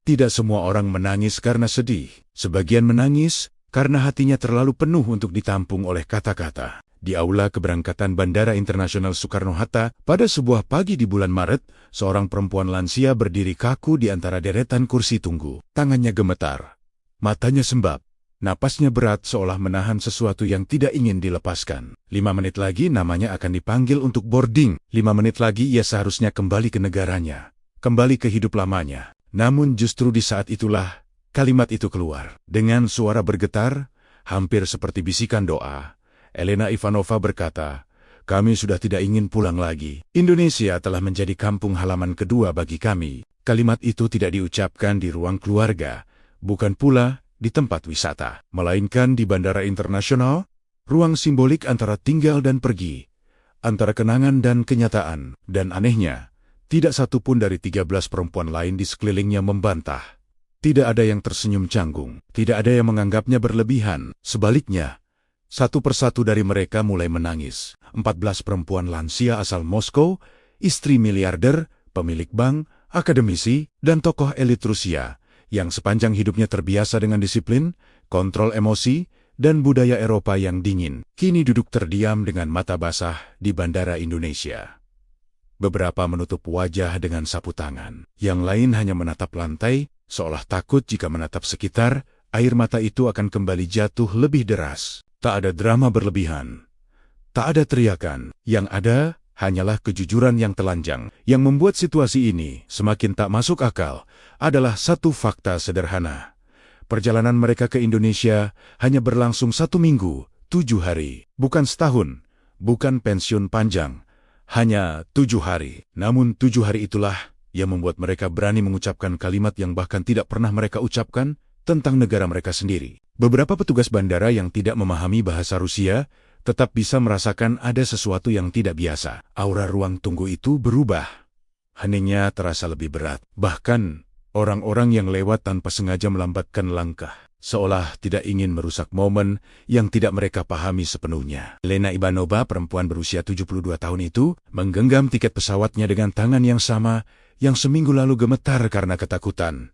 Tidak semua orang menangis karena sedih. Sebagian menangis karena hatinya terlalu penuh untuk ditampung oleh kata-kata. Di aula keberangkatan Bandara Internasional Soekarno-Hatta, pada sebuah pagi di bulan Maret, seorang perempuan lansia berdiri kaku di antara deretan kursi tunggu. Tangannya gemetar, matanya sembab, napasnya berat seolah menahan sesuatu yang tidak ingin dilepaskan. 5 menit lagi namanya akan dipanggil untuk boarding. 5 menit lagi ia seharusnya kembali ke negaranya, kembali ke hidup lamanya. Namun justru di saat itulah kalimat itu keluar. Dengan suara bergetar, hampir seperti bisikan doa, Elena Ivanova berkata, "Kami sudah tidak ingin pulang lagi. Indonesia telah menjadi kampung halaman kedua bagi kami." Kalimat itu tidak diucapkan di ruang keluarga, bukan pula di tempat wisata, melainkan di bandara internasional, ruang simbolik antara tinggal dan pergi, antara kenangan dan kenyataan. Dan anehnya, tidak satu pun dari 13 perempuan lain di sekelilingnya membantah. Tidak ada yang tersenyum canggung, tidak ada yang menganggapnya berlebihan. Sebaliknya, satu persatu dari mereka mulai menangis. 14 perempuan lansia asal Moskow, istri miliarder, pemilik bank, akademisi, dan tokoh elit Rusia, yang sepanjang hidupnya terbiasa dengan disiplin, kontrol emosi, dan budaya Eropa yang dingin, kini duduk terdiam dengan mata basah di Bandara Indonesia. Beberapa menutup wajah dengan sapu tangan, yang lain hanya menatap lantai, seolah takut jika menatap sekitar, air mata itu akan kembali jatuh lebih deras. Tak ada drama berlebihan, tak ada teriakan, yang ada hanyalah kejujuran yang telanjang. Yang membuat situasi ini semakin tak masuk akal adalah satu fakta sederhana. Perjalanan mereka ke Indonesia hanya berlangsung 1 minggu, 7 hari, bukan setahun, bukan pensiun panjang, hanya 7 hari. Namun 7 hari itulah yang membuat mereka berani mengucapkan kalimat yang bahkan tidak pernah mereka ucapkan tentang negara mereka sendiri. Beberapa petugas bandara yang tidak memahami bahasa Rusia tetap bisa merasakan ada sesuatu yang tidak biasa. Aura ruang tunggu itu berubah. Heningnya terasa lebih berat. Bahkan, orang-orang yang lewat tanpa sengaja melambatkan langkah, seolah tidak ingin merusak momen yang tidak mereka pahami sepenuhnya. Elena Ivanova, perempuan berusia 72 tahun itu, menggenggam tiket pesawatnya dengan tangan yang sama yang seminggu lalu gemetar karena ketakutan.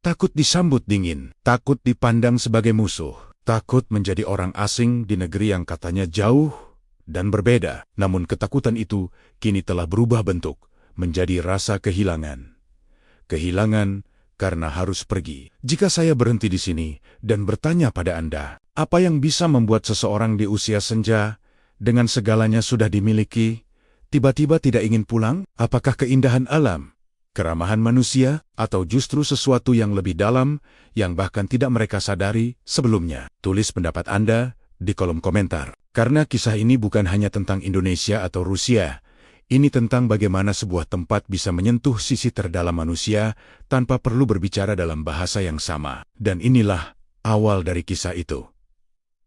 Takut disambut dingin, takut dipandang sebagai musuh, takut menjadi orang asing di negeri yang katanya jauh dan berbeda. Namun ketakutan itu kini telah berubah bentuk, menjadi rasa kehilangan. Kehilangan karena harus pergi. Jika saya berhenti di sini dan bertanya pada Anda, apa yang bisa membuat seseorang di usia senja, dengan segalanya sudah dimiliki, tiba-tiba tidak ingin pulang? Apakah keindahan alam, keramahan manusia, atau justru sesuatu yang lebih dalam yang bahkan tidak mereka sadari sebelumnya? Tulis pendapat Anda di kolom komentar. Karena kisah ini bukan hanya tentang Indonesia atau Rusia, ini tentang bagaimana sebuah tempat bisa menyentuh sisi terdalam manusia tanpa perlu berbicara dalam bahasa yang sama. Dan inilah awal dari kisah itu.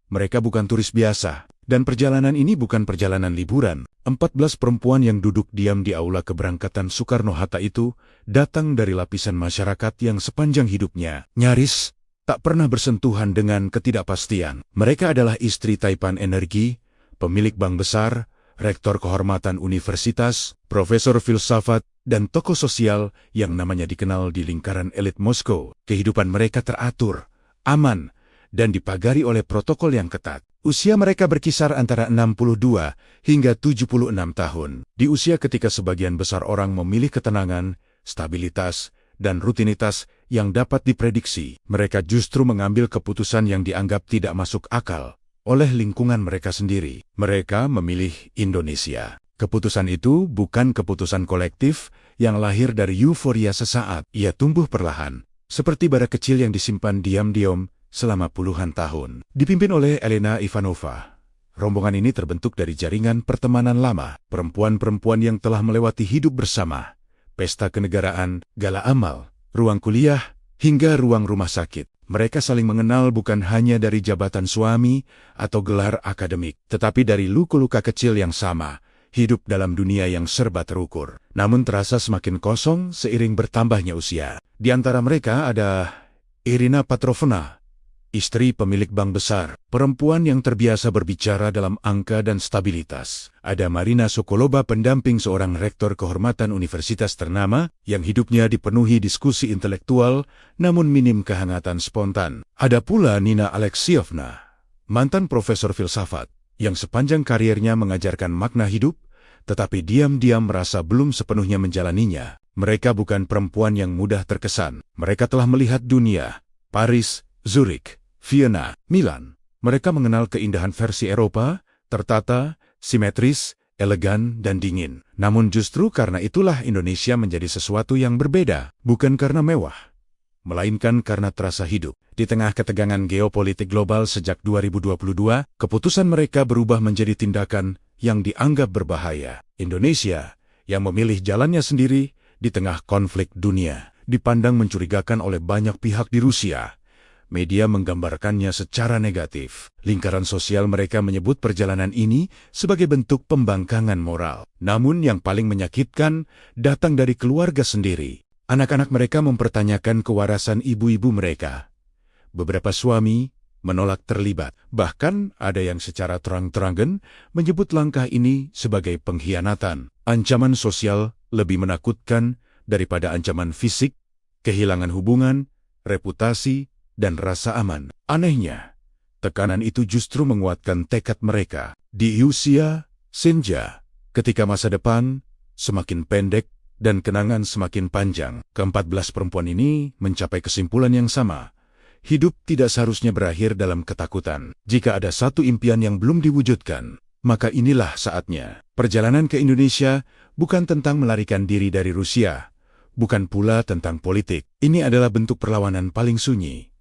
Mereka bukan turis biasa, dan perjalanan ini bukan perjalanan liburan. 14 perempuan yang duduk diam di aula keberangkatan Soekarno-Hatta itu datang dari lapisan masyarakat yang sepanjang hidupnya nyaris tak pernah bersentuhan dengan ketidakpastian. Mereka adalah istri Taipan Energi, pemilik bank besar, rektor kehormatan universitas, profesor filsafat, dan tokoh sosial yang namanya dikenal di lingkaran elit Moskow. Kehidupan mereka teratur, aman, dan dipagari oleh protokol yang ketat. Usia mereka berkisar antara 62 hingga 76 tahun. Di usia ketika sebagian besar orang memilih ketenangan, stabilitas, dan rutinitas yang dapat diprediksi, mereka justru mengambil keputusan yang dianggap tidak masuk akal oleh lingkungan mereka sendiri. Mereka memilih Indonesia. Keputusan itu bukan keputusan kolektif yang lahir dari euforia sesaat. Ia tumbuh perlahan, seperti bara kecil yang disimpan diam-diam selama puluhan tahun. Dipimpin oleh Elena Ivanova, rombongan ini terbentuk dari jaringan pertemanan lama, perempuan-perempuan yang telah melewati hidup bersama, pesta kenegaraan, gala amal, ruang kuliah, hingga ruang rumah sakit. Mereka saling mengenal bukan hanya dari jabatan suami atau gelar akademik, tetapi dari luka-luka kecil yang sama, hidup dalam dunia yang serba terukur. Namun terasa semakin kosong seiring bertambahnya usia. Di antara mereka ada Irina Petrovna, istri pemilik bank besar, perempuan yang terbiasa berbicara dalam angka dan stabilitas. Ada Marina Sokoloba, pendamping seorang rektor kehormatan universitas ternama, yang hidupnya dipenuhi diskusi intelektual, namun minim kehangatan spontan. Ada pula Nina Alexievna, mantan profesor filsafat, yang sepanjang kariernya mengajarkan makna hidup, tetapi diam-diam merasa belum sepenuhnya menjalaninya. Mereka bukan perempuan yang mudah terkesan. Mereka telah melihat dunia, Paris, Zurich, Vienna, Milan. Mereka mengenal keindahan versi Eropa, tertata, simetris, elegan, dan dingin. Namun justru karena itulah Indonesia menjadi sesuatu yang berbeda, bukan karena mewah, melainkan karena terasa hidup. Di tengah ketegangan geopolitik global sejak 2022, keputusan mereka berubah menjadi tindakan yang dianggap berbahaya. Indonesia, yang memilih jalannya sendiri di tengah konflik dunia, dipandang mencurigakan oleh banyak pihak di Rusia. Media menggambarkannya secara negatif. Lingkaran sosial mereka menyebut perjalanan ini sebagai bentuk pembangkangan moral. Namun yang paling menyakitkan datang dari keluarga sendiri. Anak-anak mereka mempertanyakan kewarasan ibu-ibu mereka. Beberapa suami menolak terlibat. Bahkan ada yang secara terang-terangan menyebut langkah ini sebagai pengkhianatan. Ancaman sosial lebih menakutkan daripada ancaman fisik, kehilangan hubungan, reputasi, dan rasa aman. Anehnya, tekanan itu justru menguatkan tekad mereka. Di usia senja, ketika masa depan semakin pendek dan kenangan semakin panjang, ke-14 perempuan ini mencapai kesimpulan yang sama. Hidup tidak seharusnya berakhir dalam ketakutan. Jika ada satu impian yang belum diwujudkan, maka inilah saatnya. Perjalanan ke Indonesia bukan tentang melarikan diri dari Rusia, bukan pula tentang politik. Ini adalah bentuk perlawanan paling sunyi.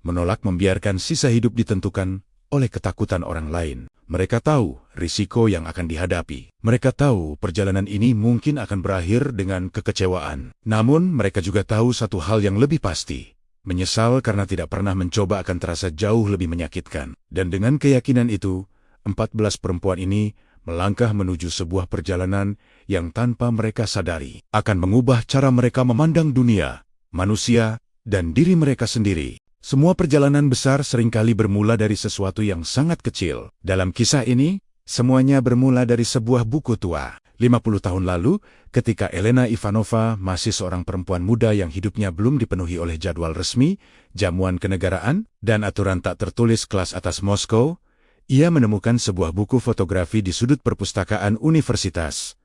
Menolak membiarkan sisa hidup ditentukan oleh ketakutan orang lain. Mereka tahu risiko yang akan dihadapi. Mereka tahu perjalanan ini mungkin akan berakhir dengan kekecewaan. Namun mereka juga tahu satu hal yang lebih pasti. Menyesal karena tidak pernah mencoba akan terasa jauh lebih menyakitkan. Dan dengan keyakinan itu, 14 perempuan ini melangkah menuju sebuah perjalanan yang tanpa mereka sadari akan mengubah cara mereka memandang dunia, manusia, dan diri mereka sendiri. Semua perjalanan besar seringkali bermula dari sesuatu yang sangat kecil. Dalam kisah ini, semuanya bermula dari sebuah buku tua. 50 tahun lalu, ketika Elena Ivanova masih seorang perempuan muda yang hidupnya belum dipenuhi oleh jadwal resmi, jamuan kenegaraan, dan aturan tak tertulis kelas atas Moskow, ia menemukan sebuah buku fotografi di sudut perpustakaan universitas.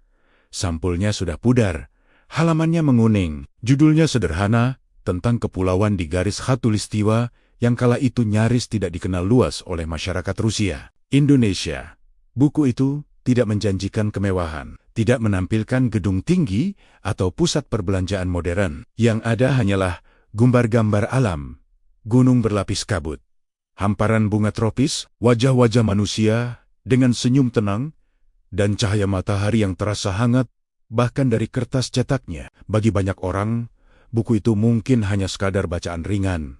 Sampulnya sudah pudar, halamannya menguning. Judulnya sederhana, tentang kepulauan di garis khatulistiwa yang kala itu nyaris tidak dikenal luas oleh masyarakat Rusia. Indonesia. Buku itu tidak menjanjikan kemewahan, tidak menampilkan gedung tinggi atau pusat perbelanjaan modern. Yang ada hanyalah gambar-gambar alam, gunung berlapis kabut, hamparan bunga tropis, wajah-wajah manusia dengan senyum tenang, dan cahaya matahari yang terasa hangat, bahkan dari kertas cetaknya. Bagi banyak orang, buku itu mungkin hanya sekadar bacaan ringan.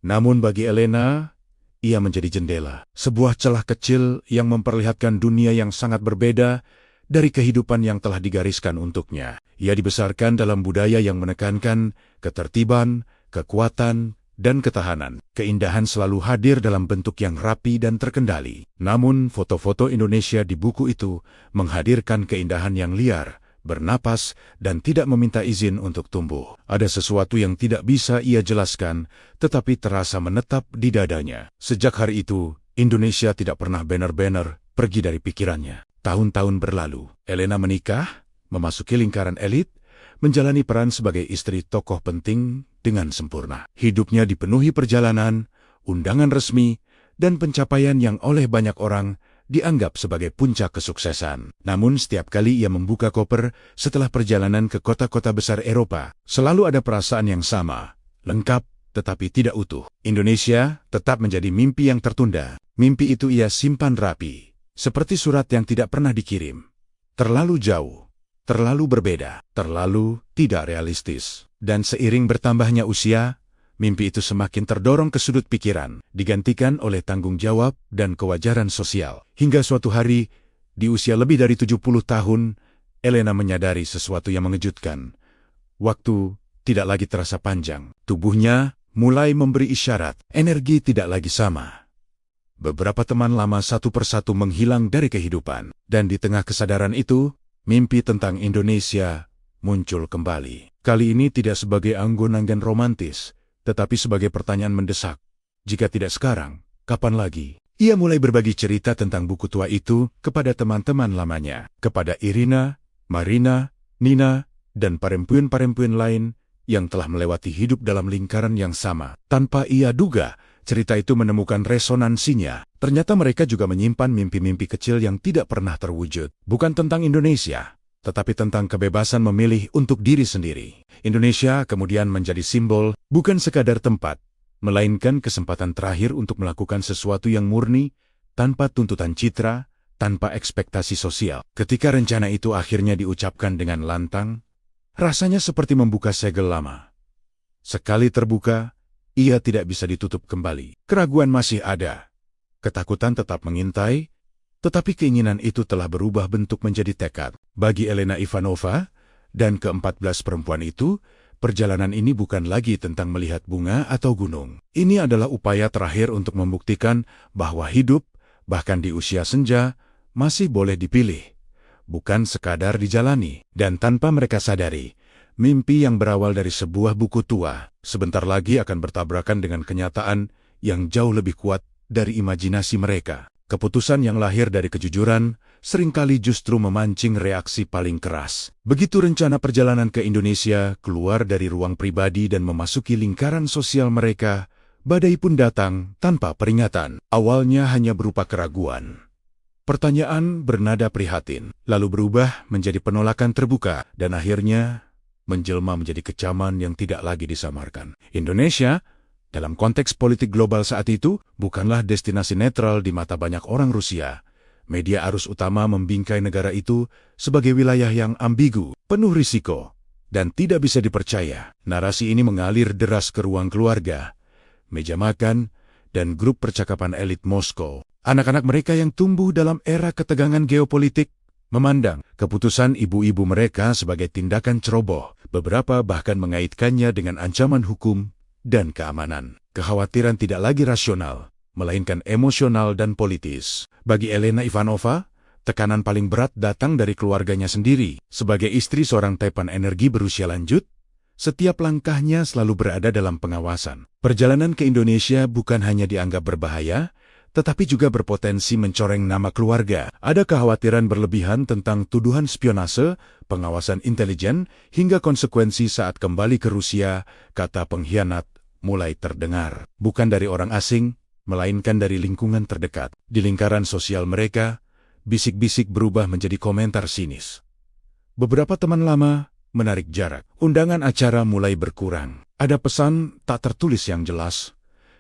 Namun bagi Elena, ia menjadi jendela, sebuah celah kecil yang memperlihatkan dunia yang sangat berbeda dari kehidupan yang telah digariskan untuknya. Ia dibesarkan dalam budaya yang menekankan ketertiban, kekuatan, dan ketahanan. Keindahan selalu hadir dalam bentuk yang rapi dan terkendali. Namun, foto-foto Indonesia di buku itu menghadirkan keindahan yang liar, bernapas, dan tidak meminta izin untuk tumbuh. Ada sesuatu yang tidak bisa ia jelaskan, tetapi terasa menetap di dadanya. Sejak hari itu, Indonesia tidak pernah benar-benar pergi dari pikirannya. Tahun-tahun berlalu, Elena menikah, memasuki lingkaran elit, menjalani peran sebagai istri tokoh penting dengan sempurna. Hidupnya dipenuhi perjalanan, undangan resmi, dan pencapaian yang oleh banyak orang dianggap sebagai puncak kesuksesan. Namun setiap kali ia membuka koper setelah perjalanan ke kota-kota besar Eropa, selalu ada perasaan yang sama, lengkap tetapi tidak utuh. Indonesia tetap menjadi mimpi yang tertunda. Mimpi itu ia simpan rapi, seperti surat yang tidak pernah dikirim. Terlalu jauh, terlalu berbeda, terlalu tidak realistis. Dan seiring bertambahnya usia, mimpi itu semakin terdorong ke sudut pikiran, digantikan oleh tanggung jawab dan kewajaran sosial. Hingga suatu hari, di usia lebih dari 70 tahun, Elena menyadari sesuatu yang mengejutkan. Waktu tidak lagi terasa panjang. Tubuhnya mulai memberi isyarat energi tidak lagi sama. Beberapa teman lama satu persatu menghilang dari kehidupan, dan di tengah kesadaran itu, mimpi tentang Indonesia muncul kembali. Kali ini tidak sebagai anggun-anggun romantis, tetapi sebagai pertanyaan mendesak. Jika tidak sekarang, kapan lagi? Ia mulai berbagi cerita tentang buku tua itu kepada teman-teman lamanya, kepada Irina, Marina, Nina, dan perempuan-perempuan lain yang telah melewati hidup dalam lingkaran yang sama. Tanpa ia duga, cerita itu menemukan resonansinya. Ternyata mereka juga menyimpan mimpi-mimpi kecil yang tidak pernah terwujud. Bukan tentang Indonesia, tetapi tentang kebebasan memilih untuk diri sendiri. Indonesia kemudian menjadi simbol, bukan sekadar tempat, melainkan kesempatan terakhir untuk melakukan sesuatu yang murni, tanpa tuntutan citra, tanpa ekspektasi sosial. Ketika rencana itu akhirnya diucapkan dengan lantang, rasanya seperti membuka segel lama. Sekali terbuka, ia tidak bisa ditutup kembali. Keraguan masih ada. Ketakutan tetap mengintai, tetapi keinginan itu telah berubah bentuk menjadi tekad. Bagi Elena Ivanova dan ke-14 perempuan itu, perjalanan ini bukan lagi tentang melihat bunga atau gunung. Ini adalah upaya terakhir untuk membuktikan bahwa hidup, bahkan di usia senja, masih boleh dipilih, bukan sekadar dijalani. Dan tanpa mereka sadari, mimpi yang berawal dari sebuah buku tua, sebentar lagi akan bertabrakan dengan kenyataan yang jauh lebih kuat dari imajinasi mereka. Keputusan yang lahir dari kejujuran seringkali justru memancing reaksi paling keras. Begitu rencana perjalanan ke Indonesia keluar dari ruang pribadi dan memasuki lingkaran sosial mereka, badai pun datang tanpa peringatan. Awalnya hanya berupa keraguan. Pertanyaan bernada prihatin, lalu berubah menjadi penolakan terbuka, dan akhirnya menjelma menjadi kecaman yang tidak lagi disamarkan. Indonesia, dalam konteks politik global saat itu, bukanlah destinasi netral di mata banyak orang Rusia. Media arus utama membingkai negara itu sebagai wilayah yang ambigu, penuh risiko, dan tidak bisa dipercaya. Narasi ini mengalir deras ke ruang keluarga, meja makan, dan grup percakapan elit Moskow. Anak-anak mereka yang tumbuh dalam era ketegangan geopolitik memandang keputusan ibu-ibu mereka sebagai tindakan ceroboh. Beberapa bahkan mengaitkannya dengan ancaman hukum dan keamanan. Kekhawatiran tidak lagi rasional, melainkan emosional dan politis. Bagi Elena Ivanova, tekanan paling berat datang dari keluarganya sendiri. Sebagai istri seorang taipan energi berusia lanjut, setiap langkahnya selalu berada dalam pengawasan. Perjalanan ke Indonesia bukan hanya dianggap berbahaya, tetapi juga berpotensi mencoreng nama keluarga. Ada kekhawatiran berlebihan tentang tuduhan spionase, pengawasan intelijen, hingga konsekuensi saat kembali ke Rusia, kata pengkhianat mulai terdengar. Bukan dari orang asing, melainkan dari lingkungan terdekat. Di lingkaran sosial mereka, bisik-bisik berubah menjadi komentar sinis. Beberapa teman lama menarik jarak. Undangan acara mulai berkurang. Ada pesan tak tertulis yang jelas.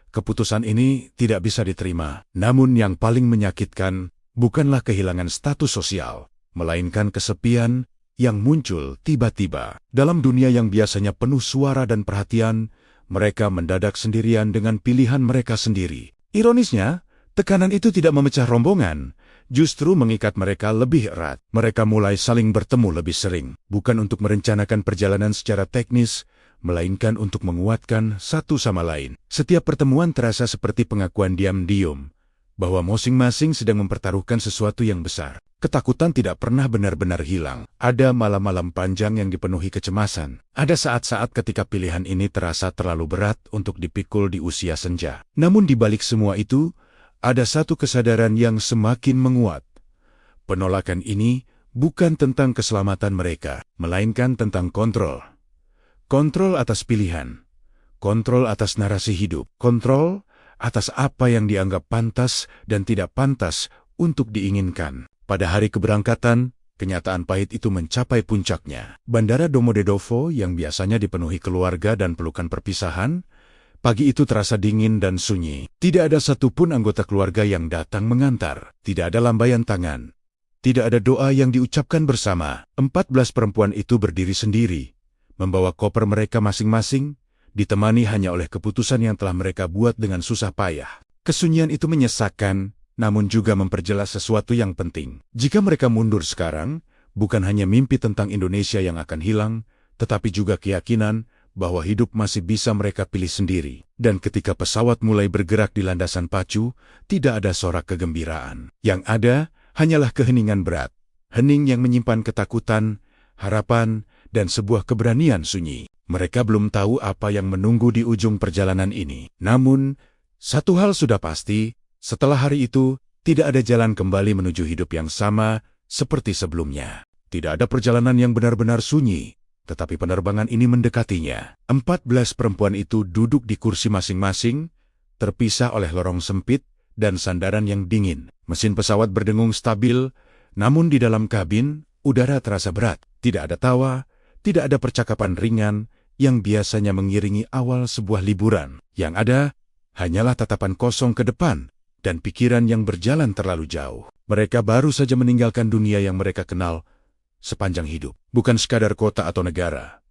Keputusan ini tidak bisa diterima. Namun yang paling menyakitkan bukanlah kehilangan status sosial, melainkan kesepian yang muncul tiba-tiba. Dalam dunia yang biasanya penuh suara dan perhatian, mereka mendadak sendirian dengan pilihan mereka sendiri. Ironisnya, tekanan itu tidak memecah rombongan, justru mengikat mereka lebih erat. Mereka mulai saling bertemu lebih sering, bukan untuk merencanakan perjalanan secara teknis, melainkan untuk menguatkan satu sama lain. Setiap pertemuan terasa seperti pengakuan diam-diam bahwa masing-masing sedang mempertaruhkan sesuatu yang besar. Ketakutan tidak pernah benar-benar hilang. Ada malam-malam panjang yang dipenuhi kecemasan. Ada saat-saat ketika pilihan ini terasa terlalu berat untuk dipikul di usia senja. Namun di balik semua itu, ada satu kesadaran yang semakin menguat. Penolakan ini bukan tentang keselamatan mereka, melainkan tentang kontrol. Kontrol atas pilihan, kontrol atas narasi hidup, kontrol atas apa yang dianggap pantas dan tidak pantas untuk diinginkan. Pada hari keberangkatan, kenyataan pahit itu mencapai puncaknya. Bandara Domodedovo yang biasanya dipenuhi keluarga dan pelukan perpisahan, pagi itu terasa dingin dan sunyi. Tidak ada satupun anggota keluarga yang datang mengantar. Tidak ada lambaian tangan. Tidak ada doa yang diucapkan bersama. 14 perempuan itu berdiri sendiri, membawa koper mereka masing-masing, ditemani hanya oleh keputusan yang telah mereka buat dengan susah payah. Kesunyian itu menyesakkan, namun juga memperjelas sesuatu yang penting. Jika mereka mundur sekarang, bukan hanya mimpi tentang Indonesia yang akan hilang, tetapi juga keyakinan bahwa hidup masih bisa mereka pilih sendiri. Dan ketika pesawat mulai bergerak di landasan pacu, tidak ada sorak kegembiraan. Yang ada hanyalah keheningan berat. Hening yang menyimpan ketakutan, harapan, dan sebuah keberanian sunyi. Mereka belum tahu apa yang menunggu di ujung perjalanan ini. Namun, satu hal sudah pasti, setelah hari itu, tidak ada jalan kembali menuju hidup yang sama seperti sebelumnya. Tidak ada perjalanan yang benar-benar sunyi, tetapi penerbangan ini mendekatinya. 14 perempuan itu duduk di kursi masing-masing, terpisah oleh lorong sempit dan sandaran yang dingin. Mesin pesawat berdengung stabil, namun di dalam kabin, udara terasa berat. Tidak ada tawa, tidak ada percakapan ringan yang biasanya mengiringi awal sebuah liburan. Yang ada, hanyalah tatapan kosong ke depan dan pikiran yang berjalan terlalu jauh. Mereka baru saja meninggalkan dunia yang mereka kenal sepanjang hidup. Bukan sekadar kota atau negara,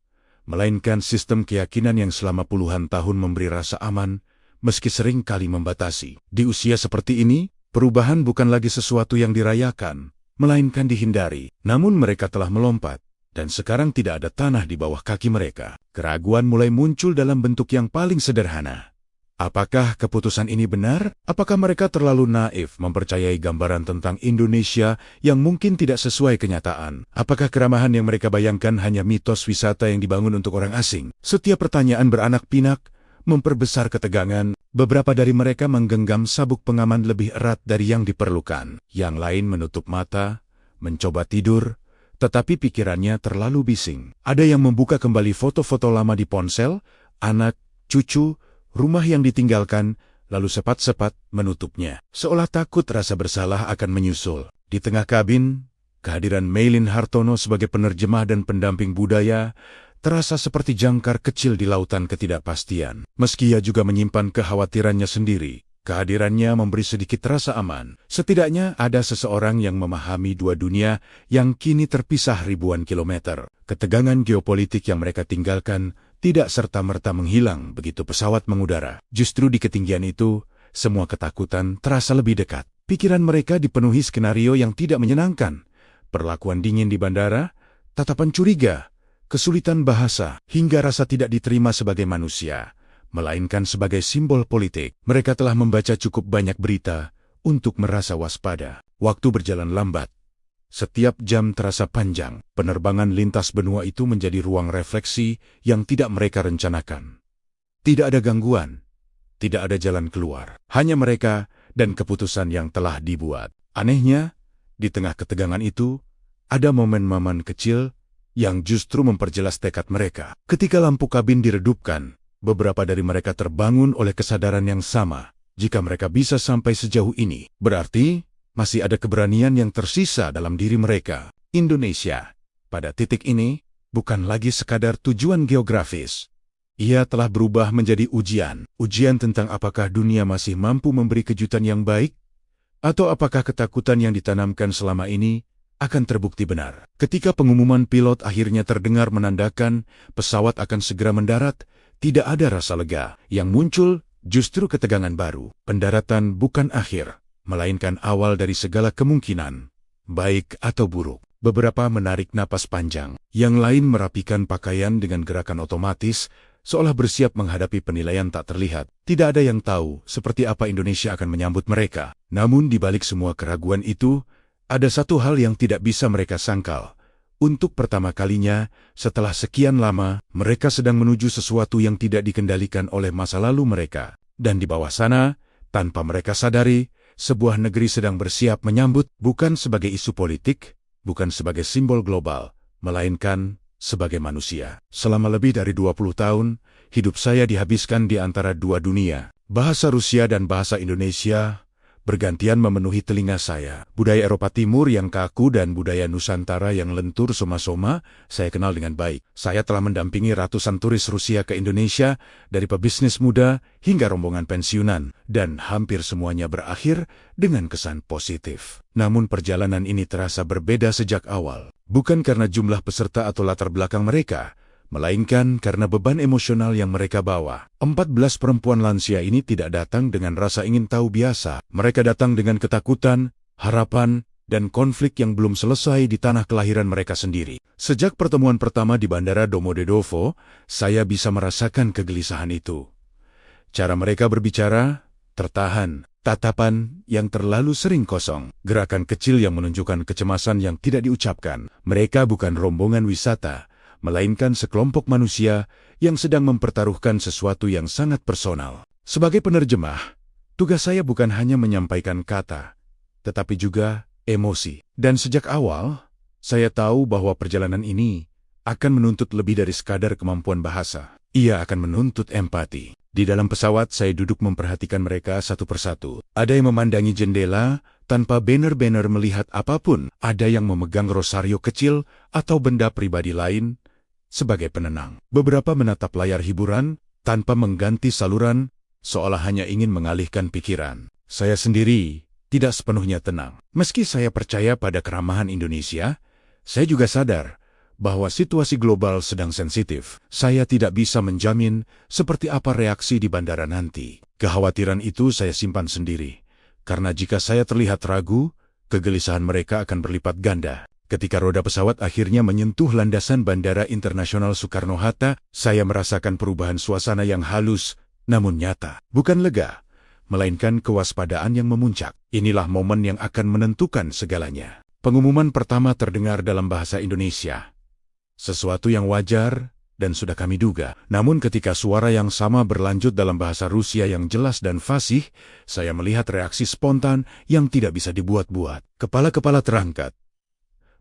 melainkan sistem keyakinan yang selama puluhan tahun memberi rasa aman, meski sering kali membatasi. Di usia seperti ini, perubahan bukan lagi sesuatu yang dirayakan, melainkan dihindari. Namun mereka telah melompat, dan sekarang tidak ada tanah di bawah kaki mereka. Keraguan mulai muncul dalam bentuk yang paling sederhana. Apakah keputusan ini benar? Apakah mereka terlalu naif mempercayai gambaran tentang Indonesia yang mungkin tidak sesuai kenyataan? Apakah keramahan yang mereka bayangkan hanya mitos wisata yang dibangun untuk orang asing? Setiap pertanyaan beranak pinak, memperbesar ketegangan. Beberapa dari mereka menggenggam sabuk pengaman lebih erat dari yang diperlukan. Yang lain menutup mata, mencoba tidur, tetapi pikirannya terlalu bising. Ada yang membuka kembali foto-foto lama di ponsel, anak, cucu, rumah yang ditinggalkan, lalu sepat-sepat menutupnya. Seolah takut rasa bersalah akan menyusul. Di tengah kabin, kehadiran Maylin Hartono sebagai penerjemah dan pendamping budaya terasa seperti jangkar kecil di lautan ketidakpastian. Meski ia juga menyimpan kekhawatirannya sendiri, kehadirannya memberi sedikit rasa aman. Setidaknya ada seseorang yang memahami dua dunia yang kini terpisah ribuan kilometer. Ketegangan geopolitik yang mereka tinggalkan tidak serta-merta menghilang begitu pesawat mengudara. Justru di ketinggian itu, semua ketakutan terasa lebih dekat. Pikiran mereka dipenuhi skenario yang tidak menyenangkan. Perlakuan dingin di bandara, tatapan curiga, kesulitan bahasa, hingga rasa tidak diterima sebagai manusia, melainkan sebagai simbol politik. Mereka telah membaca cukup banyak berita untuk merasa waspada. Waktu berjalan lambat. Setiap jam terasa panjang. Penerbangan lintas benua itu menjadi ruang refleksi yang tidak mereka rencanakan. Tidak ada gangguan, tidak ada jalan keluar. Hanya mereka dan keputusan yang telah dibuat. Anehnya, di tengah ketegangan itu, ada momen-momen kecil yang justru memperjelas tekad mereka. Ketika lampu kabin diredupkan, beberapa dari mereka terbangun oleh kesadaran yang sama. Jika mereka bisa sampai sejauh ini, berarti masih ada keberanian yang tersisa dalam diri mereka. Indonesia, pada titik ini, bukan lagi sekadar tujuan geografis. Ia telah berubah menjadi ujian. Ujian tentang apakah dunia masih mampu memberi kejutan yang baik, atau apakah ketakutan yang ditanamkan selama ini akan terbukti benar. Ketika pengumuman pilot akhirnya terdengar menandakan pesawat akan segera mendarat, tidak ada rasa lega. Yang muncul justru ketegangan baru. Pendaratan bukan akhir, melainkan awal dari segala kemungkinan, baik atau buruk. Beberapa menarik napas panjang, yang lain merapikan pakaian dengan gerakan otomatis, seolah bersiap menghadapi penilaian tak terlihat. Tidak ada yang tahu seperti apa Indonesia akan menyambut mereka. Namun di balik semua keraguan itu, ada satu hal yang tidak bisa mereka sangkal. Untuk pertama kalinya, setelah sekian lama, mereka sedang menuju sesuatu yang tidak dikendalikan oleh masa lalu mereka. Dan di bawah sana, tanpa mereka sadari, sebuah negeri sedang bersiap menyambut, bukan sebagai isu politik, bukan sebagai simbol global, melainkan sebagai manusia. Selama lebih dari 20 tahun, hidup saya dihabiskan di antara dua dunia. Bahasa Rusia dan bahasa Indonesia bergantian memenuhi telinga saya. Budaya Eropa Timur yang kaku dan budaya Nusantara yang lentur soma-soma, saya kenal dengan baik. Saya telah mendampingi ratusan turis Rusia ke Indonesia, dari pebisnis muda hingga rombongan pensiunan, dan hampir semuanya berakhir dengan kesan positif. Namun perjalanan ini terasa berbeda sejak awal. Bukan karena jumlah peserta atau latar belakang mereka, melainkan karena beban emosional yang mereka bawa. 14 perempuan lansia ini tidak datang dengan rasa ingin tahu biasa. Mereka datang dengan ketakutan, harapan, dan konflik yang belum selesai di tanah kelahiran mereka sendiri. Sejak pertemuan pertama di Bandara Domodedovo, saya bisa merasakan kegelisahan itu. Cara mereka berbicara, tertahan, tatapan yang terlalu sering kosong, gerakan kecil yang menunjukkan kecemasan yang tidak diucapkan. Mereka bukan rombongan wisata, melainkan sekelompok manusia yang sedang mempertaruhkan sesuatu yang sangat personal. Sebagai penerjemah, tugas saya bukan hanya menyampaikan kata, tetapi juga emosi. Dan sejak awal, saya tahu bahwa perjalanan ini akan menuntut lebih dari sekadar kemampuan bahasa. Ia akan menuntut empati. Di dalam pesawat, saya duduk memperhatikan mereka satu persatu. Ada yang memandangi jendela tanpa banner-banner melihat apapun. Ada yang memegang rosario kecil atau benda pribadi lain sebagai penenang. Beberapa menatap layar hiburan tanpa mengganti saluran, seolah hanya ingin mengalihkan pikiran. Saya sendiri tidak sepenuhnya tenang. Meski saya percaya pada keramahan Indonesia, saya juga sadar bahwa situasi global sedang sensitif. Saya tidak bisa menjamin seperti apa reaksi di bandara nanti. Kekhawatiran itu saya simpan sendiri, karena jika saya terlihat ragu, kegelisahan mereka akan berlipat ganda. Ketika roda pesawat akhirnya menyentuh landasan Bandara Internasional Soekarno-Hatta, saya merasakan perubahan suasana yang halus, namun nyata. Bukan lega, melainkan kewaspadaan yang memuncak. Inilah momen yang akan menentukan segalanya. Pengumuman pertama terdengar dalam bahasa Indonesia. Sesuatu yang wajar dan sudah kami duga. Namun ketika suara yang sama berlanjut dalam bahasa Rusia yang jelas dan fasih, saya melihat reaksi spontan yang tidak bisa dibuat-buat. Kepala-kepala terangkat.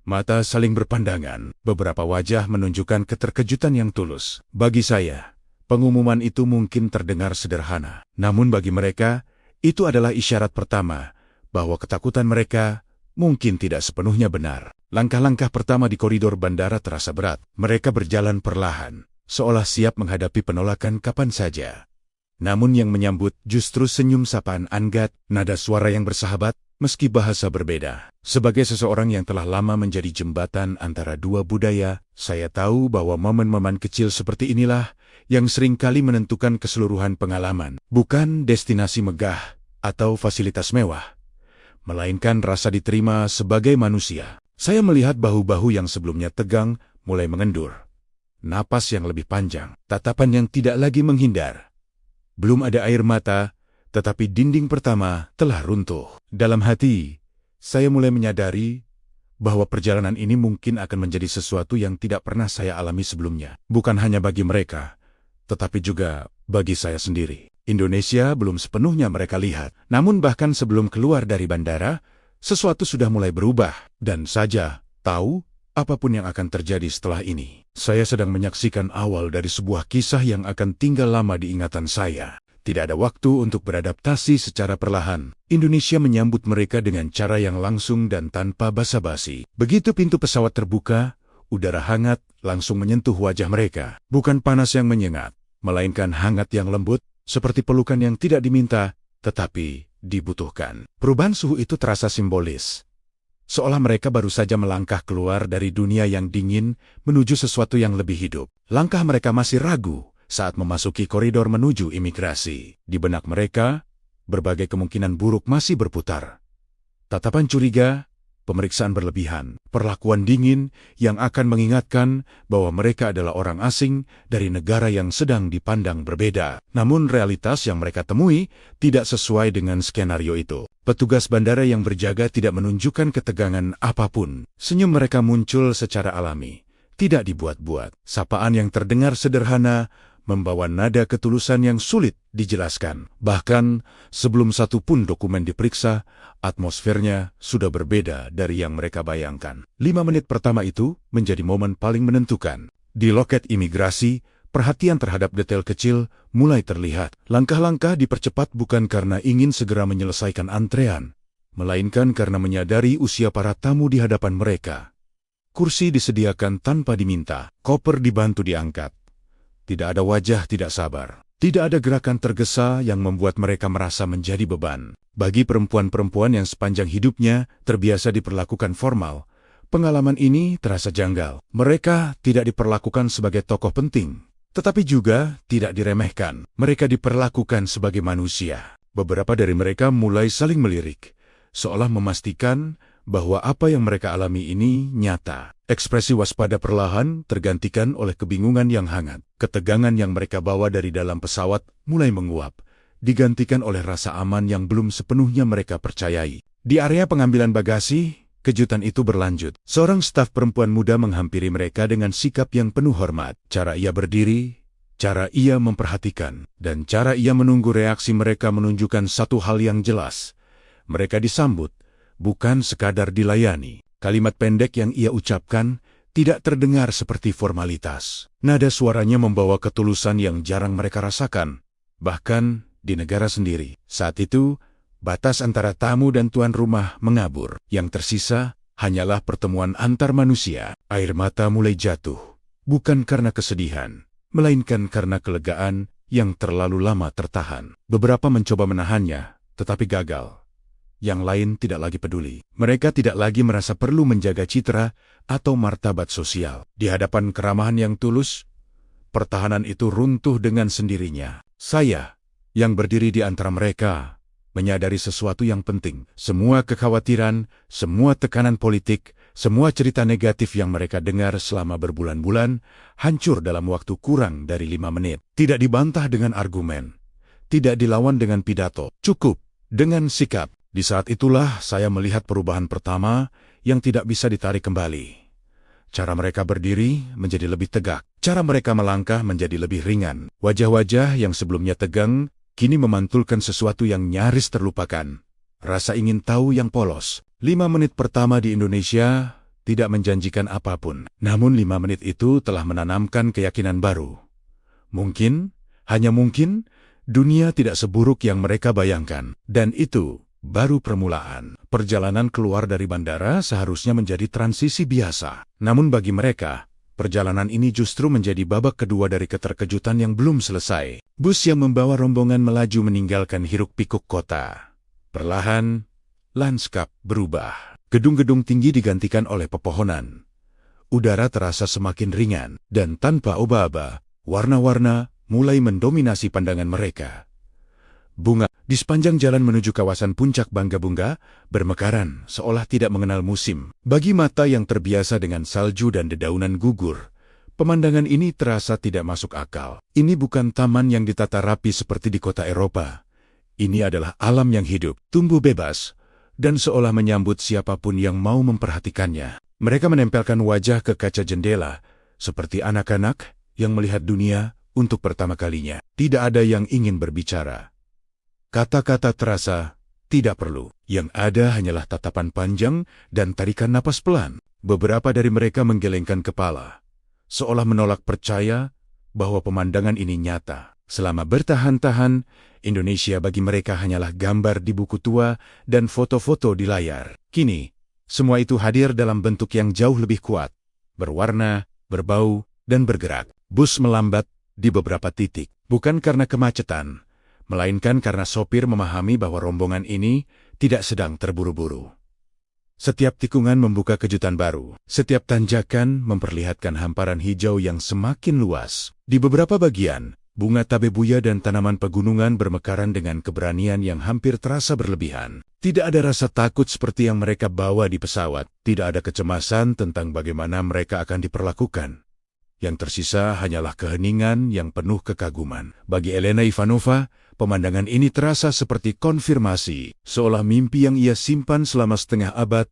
Mata saling berpandangan. Beberapa wajah menunjukkan keterkejutan yang tulus. Bagi saya, pengumuman itu mungkin terdengar sederhana. Namun bagi mereka, itu adalah isyarat pertama bahwa ketakutan mereka mungkin tidak sepenuhnya benar. Langkah-langkah pertama di koridor bandara terasa berat. Mereka berjalan perlahan, seolah siap menghadapi penolakan kapan saja. Namun yang menyambut justru senyum sapaan Anggat, nada suara yang bersahabat, meski bahasa berbeda. Sebagai seseorang yang telah lama menjadi jembatan antara dua budaya, saya tahu bahwa momen-momen kecil seperti inilah yang seringkali menentukan keseluruhan pengalaman. Bukan destinasi megah atau fasilitas mewah, melainkan rasa diterima sebagai manusia. Saya melihat bahu-bahu yang sebelumnya tegang mulai mengendur. Napas yang lebih panjang, tatapan yang tidak lagi menghindar. Belum ada air mata, tetapi dinding pertama telah runtuh. Dalam hati, saya mulai menyadari bahwa perjalanan ini mungkin akan menjadi sesuatu yang tidak pernah saya alami sebelumnya. Bukan hanya bagi mereka, tetapi juga bagi saya sendiri. Indonesia belum sepenuhnya mereka lihat. Namun bahkan sebelum keluar dari bandara, sesuatu sudah mulai berubah. Dan saja tahu apapun yang akan terjadi setelah ini. Saya sedang menyaksikan awal dari sebuah kisah yang akan tinggal lama di ingatan saya. Tidak ada waktu untuk beradaptasi secara perlahan. Indonesia menyambut mereka dengan cara yang langsung dan tanpa basa-basi. Begitu pintu pesawat terbuka, udara hangat langsung menyentuh wajah mereka. Bukan panas yang menyengat, melainkan hangat yang lembut, seperti pelukan yang tidak diminta, tetapi dibutuhkan. Perubahan suhu itu terasa simbolis. Seolah mereka baru saja melangkah keluar dari dunia yang dingin menuju sesuatu yang lebih hidup. Langkah mereka masih ragu saat memasuki koridor menuju imigrasi. Di benak mereka, berbagai kemungkinan buruk masih berputar. Tatapan curiga, pemeriksaan berlebihan, perlakuan dingin yang akan mengingatkan bahwa mereka adalah orang asing dari negara yang sedang dipandang berbeda. Namun realitas yang mereka temui tidak sesuai dengan skenario itu. Petugas bandara yang berjaga tidak menunjukkan ketegangan apapun. Senyum mereka muncul secara alami, tidak dibuat-buat. Sapaan yang terdengar sederhana membawa nada ketulusan yang sulit dijelaskan. Bahkan sebelum satu pun dokumen diperiksa, atmosfernya sudah berbeda dari yang mereka bayangkan. 5 menit pertama itu menjadi momen paling menentukan. Di loket imigrasi, perhatian terhadap detail kecil mulai terlihat. Langkah-langkah dipercepat bukan karena ingin segera menyelesaikan antrean, melainkan karena menyadari usia para tamu di hadapan mereka. Kursi disediakan tanpa diminta, koper dibantu diangkat. Tidak ada wajah tidak sabar. Tidak ada gerakan tergesa yang membuat mereka merasa menjadi beban. Bagi perempuan-perempuan yang sepanjang hidupnya terbiasa diperlakukan formal, pengalaman ini terasa janggal. Mereka tidak diperlakukan sebagai tokoh penting, tetapi juga tidak diremehkan. Mereka diperlakukan sebagai manusia. Beberapa dari mereka mulai saling melirik, seolah memastikan bahwa apa yang mereka alami ini nyata. Ekspresi waspada perlahan tergantikan oleh kebingungan yang hangat. Ketegangan yang mereka bawa dari dalam pesawat mulai menguap, digantikan oleh rasa aman yang belum sepenuhnya mereka percayai. Di area pengambilan bagasi, kejutan itu berlanjut. Seorang staf perempuan muda menghampiri mereka dengan sikap yang penuh hormat. Cara ia berdiri, cara ia memperhatikan, dan cara ia menunggu reaksi mereka menunjukkan satu hal yang jelas. Mereka disambut, bukan sekadar dilayani. Kalimat pendek yang ia ucapkan tidak terdengar seperti formalitas. Nada suaranya membawa ketulusan yang jarang mereka rasakan, bahkan di negara sendiri. Saat itu, batas antara tamu dan tuan rumah mengabur. Yang tersisa hanyalah pertemuan antar manusia. Air mata mulai jatuh, bukan karena kesedihan, melainkan karena kelegaan yang terlalu lama tertahan. Beberapa mencoba menahannya, tetapi gagal. Yang lain tidak lagi peduli. Mereka tidak lagi merasa perlu menjaga citra atau martabat sosial. Di hadapan keramahan yang tulus, pertahanan itu runtuh dengan sendirinya. Saya, yang berdiri di antara mereka, menyadari sesuatu yang penting. Semua kekhawatiran, semua tekanan politik, semua cerita negatif yang mereka dengar selama berbulan-bulan, hancur dalam waktu kurang dari 5 menit. Tidak dibantah dengan argumen, tidak dilawan dengan pidato, cukup dengan sikap. Di saat itulah saya melihat perubahan pertama yang tidak bisa ditarik kembali. Cara mereka berdiri menjadi lebih tegak. Cara mereka melangkah menjadi lebih ringan. Wajah-wajah yang sebelumnya tegang, kini memantulkan sesuatu yang nyaris terlupakan. Rasa ingin tahu yang polos. 5 menit pertama di Indonesia tidak menjanjikan apapun. Namun 5 menit itu telah menanamkan keyakinan baru. Mungkin, hanya mungkin, dunia tidak seburuk yang mereka bayangkan. Dan itu baru permulaan. Perjalanan keluar dari bandara seharusnya menjadi transisi biasa. Namun bagi mereka, perjalanan ini justru menjadi babak kedua dari keterkejutan yang belum selesai. Bus yang membawa rombongan melaju meninggalkan hiruk-pikuk kota. Perlahan, lanskap berubah. Gedung-gedung tinggi digantikan oleh pepohonan. Udara terasa semakin ringan, dan tanpa oba-oba, warna-warna mulai mendominasi pandangan mereka. Bunga di sepanjang jalan menuju kawasan puncak Banggabunga bermekaran seolah tidak mengenal musim. Bagi mata yang terbiasa dengan salju dan dedaunan gugur, pemandangan ini terasa tidak masuk akal. Ini bukan taman yang ditata rapi seperti di kota Eropa. Ini adalah alam yang hidup, tumbuh bebas, dan seolah menyambut siapapun yang mau memperhatikannya. Mereka menempelkan wajah ke kaca jendela, seperti anak-anak yang melihat dunia untuk pertama kalinya. Tidak ada yang ingin berbicara. Kata-kata terasa tidak perlu. Yang ada hanyalah tatapan panjang dan tarikan napas pelan. Beberapa dari mereka menggelengkan kepala, seolah menolak percaya bahwa pemandangan ini nyata. Selama bertahan-tahan, Indonesia bagi mereka hanyalah gambar di buku tua dan foto-foto di layar. Kini, semua itu hadir dalam bentuk yang jauh lebih kuat, berwarna, berbau, dan bergerak. Bus melambat di beberapa titik, bukan karena kemacetan, melainkan karena sopir memahami bahwa rombongan ini tidak sedang terburu-buru. Setiap tikungan membuka kejutan baru. Setiap tanjakan memperlihatkan hamparan hijau yang semakin luas. Di beberapa bagian, bunga tabebuya dan tanaman pegunungan bermekaran dengan keberanian yang hampir terasa berlebihan. Tidak ada rasa takut seperti yang mereka bawa di pesawat. Tidak ada kecemasan tentang bagaimana mereka akan diperlakukan. Yang tersisa hanyalah keheningan yang penuh kekaguman. Bagi Elena Ivanova, pemandangan ini terasa seperti konfirmasi, seolah mimpi yang ia simpan selama setengah abad,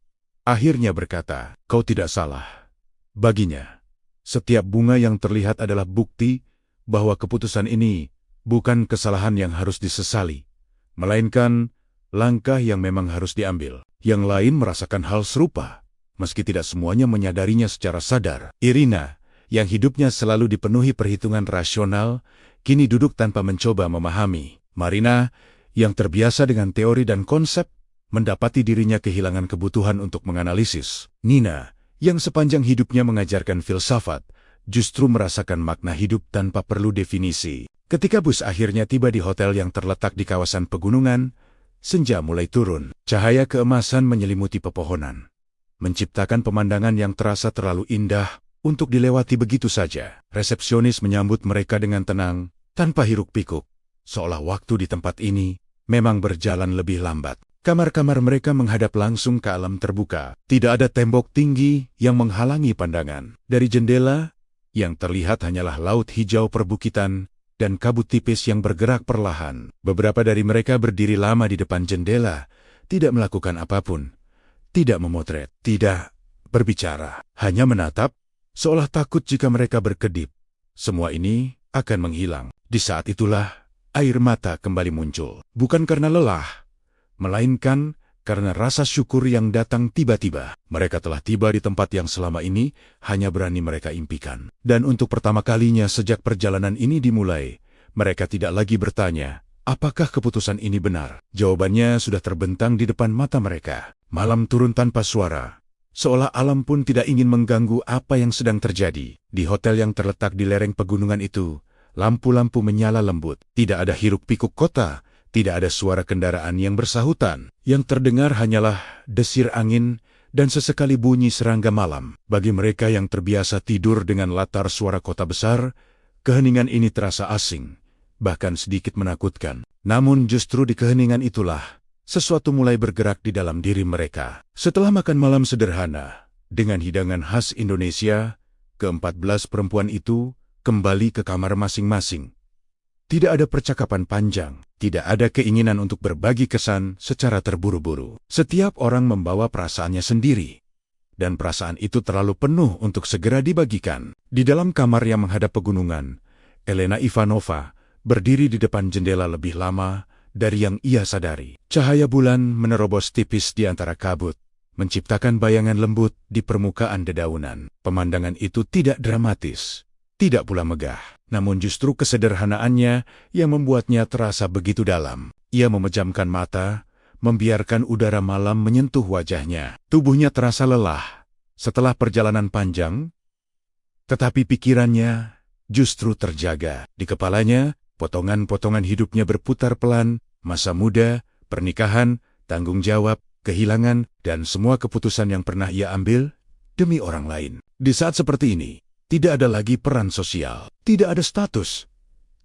akhirnya berkata, "Kau tidak salah." Baginya, setiap bunga yang terlihat adalah bukti bahwa keputusan ini bukan kesalahan yang harus disesali, melainkan langkah yang memang harus diambil. Yang lain merasakan hal serupa, meski tidak semuanya menyadarinya secara sadar. Irina, yang hidupnya selalu dipenuhi perhitungan rasional, kini duduk tanpa mencoba memahami. Marina, yang terbiasa dengan teori dan konsep, mendapati dirinya kehilangan kebutuhan untuk menganalisis. Nina, yang sepanjang hidupnya mengajarkan filsafat, justru merasakan makna hidup tanpa perlu definisi. Ketika bus akhirnya tiba di hotel yang terletak di kawasan pegunungan, senja mulai turun. Cahaya keemasan menyelimuti pepohonan, menciptakan pemandangan yang terasa terlalu indah untuk dilewati begitu saja. Resepsionis menyambut mereka dengan tenang, tanpa hiruk-pikuk, seolah waktu di tempat ini memang berjalan lebih lambat. Kamar-kamar mereka menghadap langsung ke alam terbuka. Tidak ada tembok tinggi yang menghalangi pandangan. Dari jendela, yang terlihat hanyalah laut hijau perbukitan dan kabut tipis yang bergerak perlahan. Beberapa dari mereka berdiri lama di depan jendela, tidak melakukan apapun, tidak memotret, tidak berbicara, hanya menatap, seolah takut jika mereka berkedip. Semua ini akan menghilang. Di saat itulah, air mata kembali muncul. Bukan karena lelah, melainkan karena rasa syukur yang datang tiba-tiba. Mereka telah tiba di tempat yang selama ini hanya berani mereka impikan. Dan untuk pertama kalinya sejak perjalanan ini dimulai, mereka tidak lagi bertanya, apakah keputusan ini benar? Jawabannya sudah terbentang di depan mata mereka. Malam turun tanpa suara, seolah alam pun tidak ingin mengganggu apa yang sedang terjadi. Di hotel yang terletak di lereng pegunungan itu, lampu-lampu menyala lembut. Tidak ada hiruk-pikuk kota, tidak ada suara kendaraan yang bersahutan. Yang terdengar hanyalah desir angin dan sesekali bunyi serangga malam. Bagi mereka yang terbiasa tidur dengan latar suara kota besar, keheningan ini terasa asing, bahkan sedikit menakutkan. Namun justru di keheningan itulah, sesuatu mulai bergerak di dalam diri mereka. Setelah makan malam sederhana, dengan hidangan khas Indonesia, ke-14 perempuan itu kembali ke kamar masing-masing. Tidak ada percakapan panjang, tidak ada keinginan untuk berbagi kesan secara terburu-buru. Setiap orang membawa perasaannya sendiri, dan perasaan itu terlalu penuh untuk segera dibagikan. Di dalam kamar yang menghadap pegunungan, Elena Ivanova berdiri di depan jendela lebih lama dari yang ia sadari. Cahaya bulan menerobos tipis di antara kabut, menciptakan bayangan lembut di permukaan dedaunan. Pemandangan itu tidak dramatis, tidak pula megah, namun justru kesederhanaannya yang membuatnya terasa begitu dalam. Ia memejamkan mata, membiarkan udara malam menyentuh wajahnya. Tubuhnya terasa lelah setelah perjalanan panjang, tetapi pikirannya justru terjaga. Di kepalanya, potongan-potongan hidupnya berputar pelan, masa muda, pernikahan, tanggung jawab, kehilangan, dan semua keputusan yang pernah ia ambil demi orang lain. Di saat seperti ini, tidak ada lagi peran sosial, tidak ada status,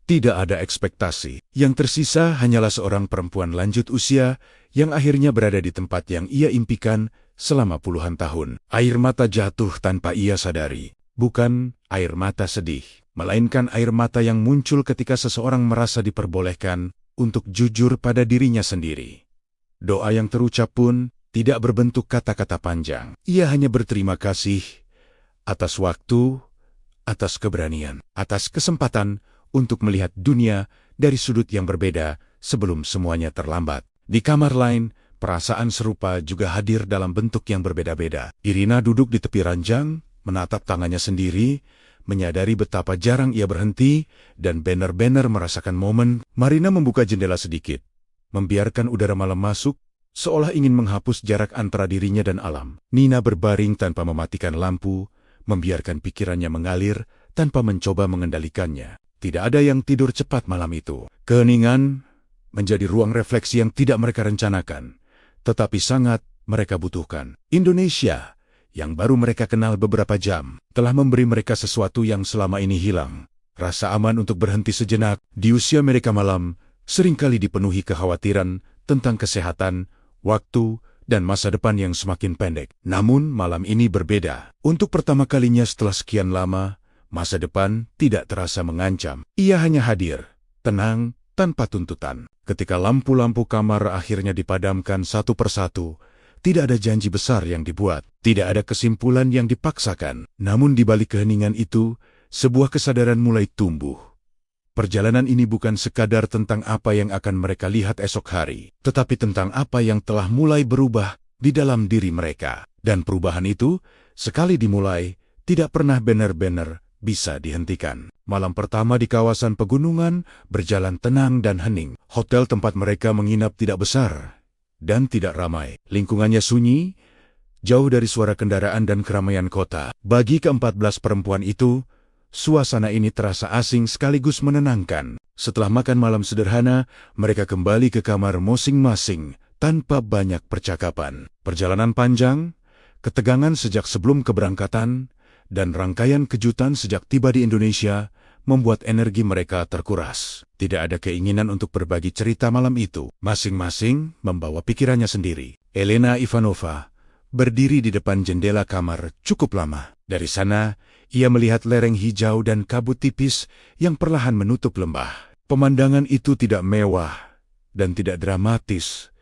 tidak ada ekspektasi. Yang tersisa hanyalah seorang perempuan lanjut usia yang akhirnya berada di tempat yang ia impikan selama puluhan tahun. Air mata jatuh tanpa ia sadari. Bukan air mata sedih, melainkan air mata yang muncul ketika seseorang merasa diperbolehkan untuk jujur pada dirinya sendiri. Doa yang terucap pun tidak berbentuk kata-kata panjang. Ia hanya berterima kasih atas waktu, atas keberanian, atas kesempatan untuk melihat dunia dari sudut yang berbeda sebelum semuanya terlambat. Di kamar lain, perasaan serupa juga hadir dalam bentuk yang berbeda-beda. Irina duduk di tepi ranjang, menatap tangannya sendiri, menyadari betapa jarang ia berhenti, dan benar-benar merasakan momen. Marina membuka jendela sedikit, membiarkan udara malam masuk, seolah ingin menghapus jarak antara dirinya dan alam. Nina berbaring tanpa mematikan lampu, membiarkan pikirannya mengalir tanpa mencoba mengendalikannya. Tidak ada yang tidur cepat malam itu. Keheningan menjadi ruang refleksi yang tidak mereka rencanakan, tetapi sangat mereka butuhkan. Indonesia, yang baru mereka kenal beberapa jam, telah memberi mereka sesuatu yang selama ini hilang. Rasa aman untuk berhenti sejenak. Di usia mereka malam, seringkali dipenuhi kekhawatiran tentang kesehatan, waktu, dan masa depan yang semakin pendek. Namun malam ini berbeda. Untuk pertama kalinya setelah sekian lama, masa depan tidak terasa mengancam. Ia hanya hadir, tenang, tanpa tuntutan. Ketika lampu-lampu kamar akhirnya dipadamkan satu persatu, tidak ada janji besar yang dibuat, tidak ada kesimpulan yang dipaksakan. Namun di balik keheningan itu, sebuah kesadaran mulai tumbuh. Perjalanan ini bukan sekadar tentang apa yang akan mereka lihat esok hari, tetapi tentang apa yang telah mulai berubah di dalam diri mereka. Dan perubahan itu, sekali dimulai, tidak pernah benar-benar bisa dihentikan. Malam pertama di kawasan pegunungan berjalan tenang dan hening. Hotel tempat mereka menginap tidak besar dan tidak ramai. Lingkungannya sunyi, jauh dari suara kendaraan dan keramaian kota. Bagi ke-14 perempuan itu, suasana ini terasa asing sekaligus menenangkan. Setelah makan malam sederhana, mereka kembali ke kamar masing-masing tanpa banyak percakapan. Perjalanan panjang, ketegangan sejak sebelum keberangkatan, dan rangkaian kejutan sejak tiba di Indonesia membuat energi mereka terkuras. Tidak ada keinginan untuk berbagi cerita malam itu. Masing-masing membawa pikirannya sendiri. Elena Ivanova berdiri di depan jendela kamar cukup lama. Dari sana, ia melihat lereng hijau dan kabut tipis yang perlahan menutup lembah. Pemandangan itu tidak mewah dan tidak dramatis,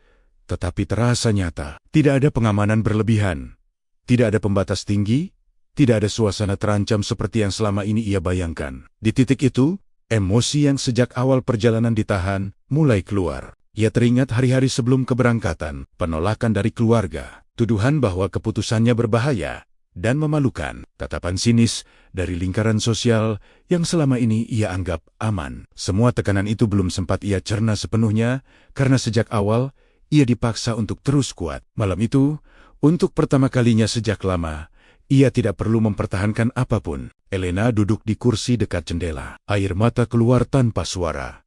tetapi terasa nyata. Tidak ada pengamanan berlebihan, tidak ada pembatas tinggi, tidak ada suasana terancam seperti yang selama ini ia bayangkan. Di titik itu, emosi yang sejak awal perjalanan ditahan mulai keluar. Ia teringat hari-hari sebelum keberangkatan, penolakan dari keluarga, tuduhan bahwa keputusannya berbahaya dan memalukan, tatapan sinis dari lingkaran sosial yang selama ini ia anggap aman. Semua tekanan itu belum sempat ia cerna sepenuhnya karena sejak awal ia dipaksa untuk terus kuat. Malam itu, untuk pertama kalinya sejak lama, ia tidak perlu mempertahankan apapun. Elena duduk di kursi dekat jendela. Air mata keluar tanpa suara.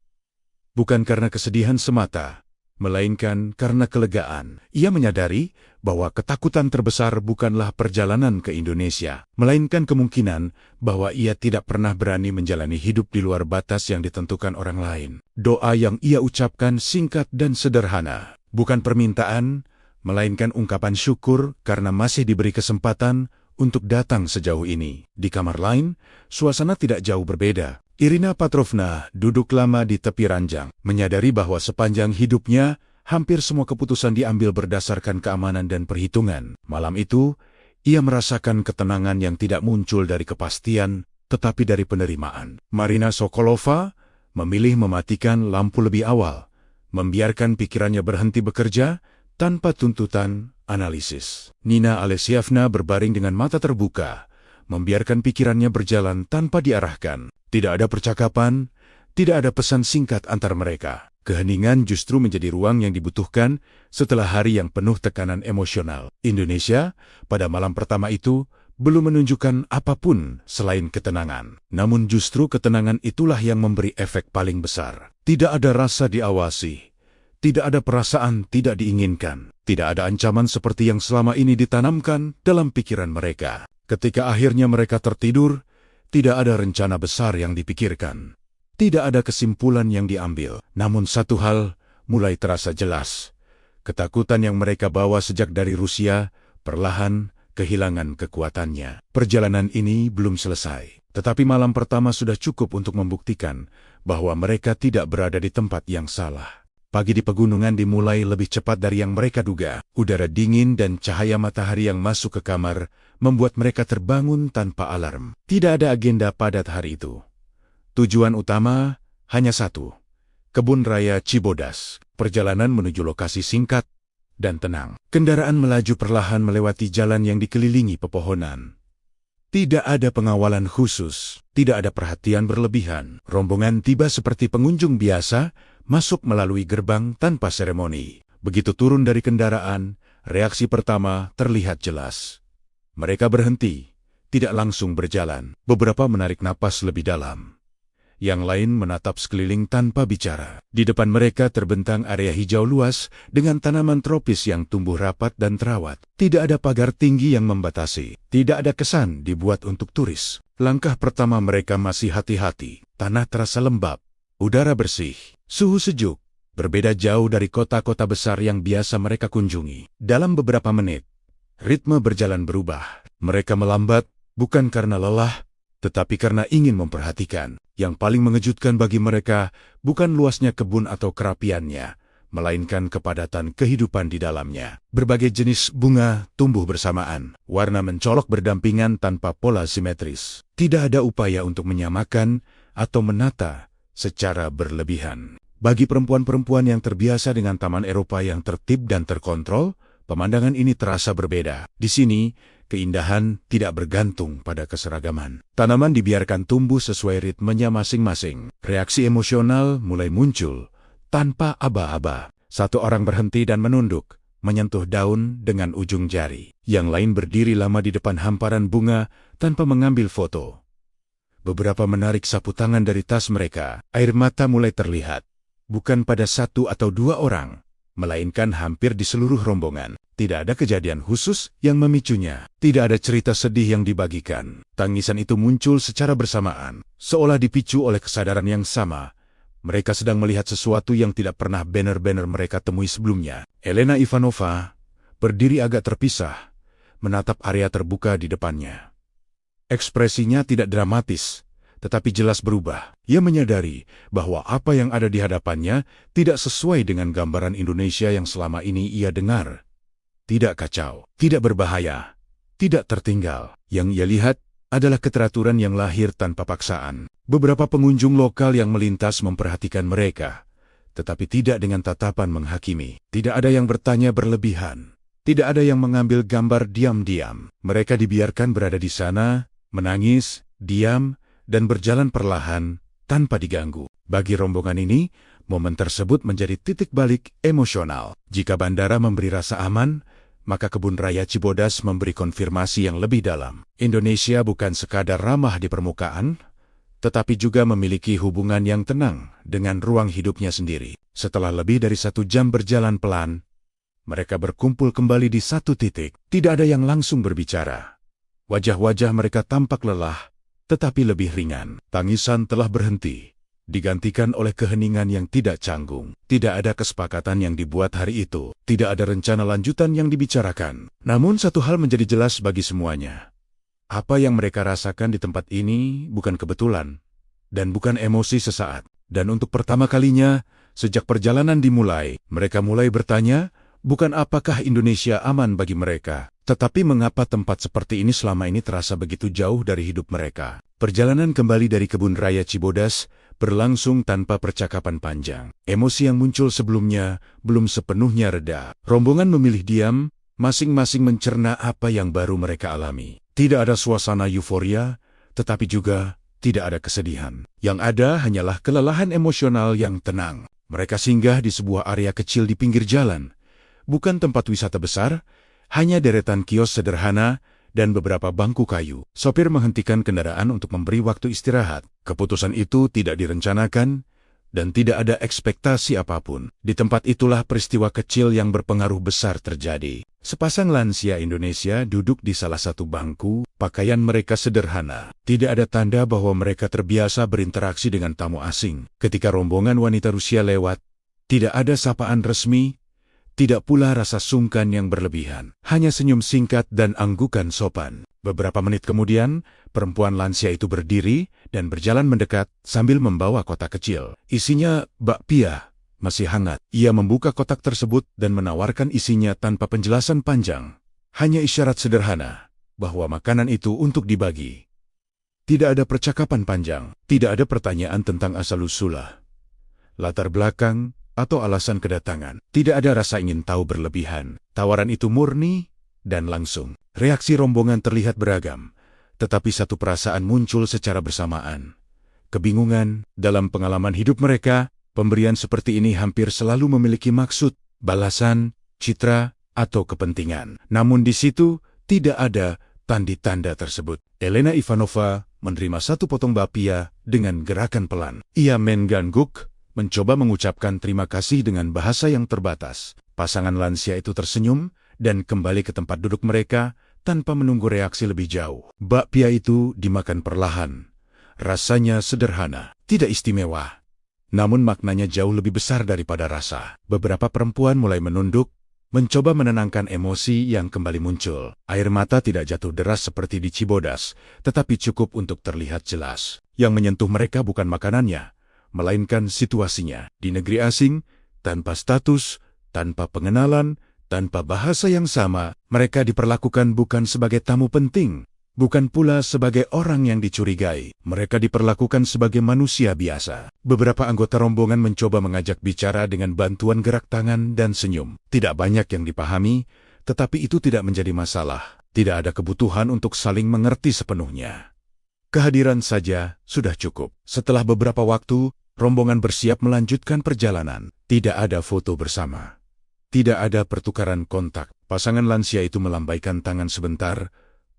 Bukan karena kesedihan semata, melainkan karena kelegaan. Ia menyadari bahwa ketakutan terbesar bukanlah perjalanan ke Indonesia, melainkan kemungkinan bahwa ia tidak pernah berani menjalani hidup di luar batas yang ditentukan orang lain. Doa yang ia ucapkan singkat dan sederhana. Bukan permintaan, melainkan ungkapan syukur karena masih diberi kesempatan untuk datang sejauh ini. Di kamar lain, suasana tidak jauh berbeda. Irina Petrovna duduk lama di tepi ranjang, menyadari bahwa sepanjang hidupnya, hampir semua keputusan diambil berdasarkan keamanan dan perhitungan. Malam itu, ia merasakan ketenangan yang tidak muncul dari kepastian, tetapi dari penerimaan. Marina Sokolova memilih mematikan lampu lebih awal, membiarkan pikirannya berhenti bekerja tanpa tuntutan analisis. Nina Alesievna berbaring dengan mata terbuka, membiarkan pikirannya berjalan tanpa diarahkan. Tidak ada percakapan, tidak ada pesan singkat antar mereka. Keheningan justru menjadi ruang yang dibutuhkan setelah hari yang penuh tekanan emosional. Indonesia, pada malam pertama itu, belum menunjukkan apapun selain ketenangan. Namun justru ketenangan itulah yang memberi efek paling besar. Tidak ada rasa diawasi, tidak ada perasaan tidak diinginkan, tidak ada ancaman seperti yang selama ini ditanamkan dalam pikiran mereka. Ketika akhirnya mereka tertidur, tidak ada rencana besar yang dipikirkan. Tidak ada kesimpulan yang diambil. Namun satu hal mulai terasa jelas. Ketakutan yang mereka bawa sejak dari Rusia perlahan kehilangan kekuatannya. Perjalanan ini belum selesai. Tetapi malam pertama sudah cukup untuk membuktikan bahwa mereka tidak berada di tempat yang salah. Pagi di pegunungan dimulai lebih cepat dari yang mereka duga. Udara dingin dan cahaya matahari yang masuk ke kamar membuat mereka terbangun tanpa alarm. Tidak ada agenda padat hari itu. Tujuan utama hanya satu, Kebun Raya Cibodas. Perjalanan menuju lokasi singkat dan tenang. Kendaraan melaju perlahan melewati jalan yang dikelilingi pepohonan. Tidak ada pengawalan khusus, tidak ada perhatian berlebihan. Rombongan tiba seperti pengunjung biasa, masuk melalui gerbang tanpa seremoni. Begitu turun dari kendaraan, reaksi pertama terlihat jelas. Mereka berhenti, tidak langsung berjalan. Beberapa menarik napas lebih dalam. Yang lain menatap sekeliling tanpa bicara. Di depan mereka terbentang area hijau luas dengan tanaman tropis yang tumbuh rapat dan terawat. Tidak ada pagar tinggi yang membatasi. Tidak ada kesan dibuat untuk turis. Langkah pertama mereka masih hati-hati. Tanah terasa lembab, udara bersih, suhu sejuk. Berbeda jauh dari kota-kota besar yang biasa mereka kunjungi. Dalam beberapa menit, ritme berjalan berubah. Mereka melambat, bukan karena lelah, tetapi karena ingin memperhatikan. Yang paling mengejutkan bagi mereka bukan luasnya kebun atau kerapiannya, melainkan kepadatan kehidupan di dalamnya. Berbagai jenis bunga tumbuh bersamaan, warna mencolok berdampingan tanpa pola simetris. Tidak ada upaya untuk menyamakan atau menata secara berlebihan. Bagi perempuan-perempuan yang terbiasa dengan taman Eropa yang tertib dan terkontrol, pemandangan ini terasa berbeda. Di sini, keindahan tidak bergantung pada keseragaman. Tanaman dibiarkan tumbuh sesuai ritmenya masing-masing. Reaksi emosional mulai muncul tanpa aba-aba. Satu orang berhenti dan menunduk, menyentuh daun dengan ujung jari. Yang lain berdiri lama di depan hamparan bunga tanpa mengambil foto. Beberapa menarik sapu tangan dari tas mereka. Air mata mulai terlihat. Bukan pada satu atau dua orang, melainkan hampir di seluruh rombongan. Tidak ada kejadian khusus yang memicunya. Tidak ada cerita sedih yang dibagikan. Tangisan itu muncul secara bersamaan, seolah dipicu oleh kesadaran yang sama. Mereka sedang melihat sesuatu yang tidak pernah benar-benar mereka temui sebelumnya. Elena Ivanova berdiri agak terpisah, menatap area terbuka di depannya. Ekspresinya tidak dramatis, tetapi jelas berubah. Ia menyadari bahwa apa yang ada di hadapannya tidak sesuai dengan gambaran Indonesia yang selama ini ia dengar. Tidak kacau, tidak berbahaya, tidak tertinggal. Yang ia lihat adalah keteraturan yang lahir tanpa paksaan. Beberapa pengunjung lokal yang melintas memperhatikan mereka, tetapi tidak dengan tatapan menghakimi. Tidak ada yang bertanya berlebihan. Tidak ada yang mengambil gambar diam-diam. Mereka dibiarkan berada di sana, menangis, diam, dan berjalan perlahan tanpa diganggu. Bagi rombongan ini, momen tersebut menjadi titik balik emosional. Jika bandara memberi rasa aman, maka Kebun Raya Cibodas memberi konfirmasi yang lebih dalam. Indonesia bukan sekadar ramah di permukaan, tetapi juga memiliki hubungan yang tenang dengan ruang hidupnya sendiri. Setelah lebih dari 1 jam berjalan pelan, mereka berkumpul kembali di satu titik. Tidak ada yang langsung berbicara. Wajah-wajah mereka tampak lelah, tetapi lebih ringan. Tangisan telah berhenti, digantikan oleh keheningan yang tidak canggung. Tidak ada kesepakatan yang dibuat hari itu. Tidak ada rencana lanjutan yang dibicarakan. Namun satu hal menjadi jelas bagi semuanya. Apa yang mereka rasakan di tempat ini bukan kebetulan, dan bukan emosi sesaat. Dan untuk pertama kalinya, sejak perjalanan dimulai, mereka mulai bertanya, bukan apakah Indonesia aman bagi mereka, tetapi mengapa tempat seperti ini selama ini terasa begitu jauh dari hidup mereka. Perjalanan kembali dari Kebun Raya Cibodas berlangsung tanpa percakapan panjang. Emosi yang muncul sebelumnya belum sepenuhnya reda. Rombongan memilih diam, masing-masing mencerna apa yang baru mereka alami. Tidak ada suasana euforia, tetapi juga tidak ada kesedihan. Yang ada hanyalah kelelahan emosional yang tenang. Mereka singgah di sebuah area kecil di pinggir jalan. Bukan tempat wisata besar, hanya deretan kios sederhana dan beberapa bangku kayu. Sopir menghentikan kendaraan untuk memberi waktu istirahat. Keputusan itu tidak direncanakan dan tidak ada ekspektasi apapun. Di tempat itulah peristiwa kecil yang berpengaruh besar terjadi. Sepasang lansia Indonesia duduk di salah satu bangku, pakaian mereka sederhana. Tidak ada tanda bahwa mereka terbiasa berinteraksi dengan tamu asing. Ketika rombongan wanita Rusia lewat, tidak ada sapaan resmi, tidak pula rasa sungkan yang berlebihan. Hanya senyum singkat dan anggukan sopan. Beberapa menit kemudian, perempuan lansia itu berdiri dan berjalan mendekat sambil membawa kotak kecil. Isinya bakpia, masih hangat. Ia membuka kotak tersebut dan menawarkan isinya tanpa penjelasan panjang. Hanya isyarat sederhana bahwa makanan itu untuk dibagi. Tidak ada percakapan panjang, tidak ada pertanyaan tentang asal-usulah, latar belakang, atau alasan kedatangan. Tidak ada rasa ingin tahu berlebihan. Tawaran itu murni dan langsung. Reaksi rombongan terlihat beragam, tetapi satu perasaan muncul secara bersamaan. Kebingungan. Dalam pengalaman hidup mereka, pemberian seperti ini hampir selalu memiliki maksud, balasan, citra, atau kepentingan. Namun di situ tidak ada tanda-tanda tersebut. Elena Ivanova menerima satu potong bakpia dengan gerakan pelan. Ia mengangguk, mencoba mengucapkan terima kasih dengan bahasa yang terbatas. Pasangan lansia itu tersenyum dan kembali ke tempat duduk mereka tanpa menunggu reaksi lebih jauh. Bakpia itu dimakan perlahan. Rasanya sederhana, tidak istimewa. Namun maknanya jauh lebih besar daripada rasa. Beberapa perempuan mulai menunduk, mencoba menenangkan emosi yang kembali muncul. Air mata tidak jatuh deras seperti di Cibodas, tetapi cukup untuk terlihat jelas. Yang menyentuh mereka bukan makanannya, melainkan situasinya. Di negeri asing, tanpa status, tanpa pengenalan, tanpa bahasa yang sama, mereka diperlakukan bukan sebagai tamu penting, bukan pula sebagai orang yang dicurigai. Mereka diperlakukan sebagai manusia biasa. Beberapa anggota rombongan mencoba mengajak bicara dengan bantuan gerak tangan dan senyum. Tidak banyak yang dipahami, tetapi itu tidak menjadi masalah. Tidak ada kebutuhan untuk saling mengerti sepenuhnya. Kehadiran saja sudah cukup. Setelah beberapa waktu, rombongan bersiap melanjutkan perjalanan. Tidak ada foto bersama. Tidak ada pertukaran kontak. Pasangan lansia itu melambaikan tangan sebentar,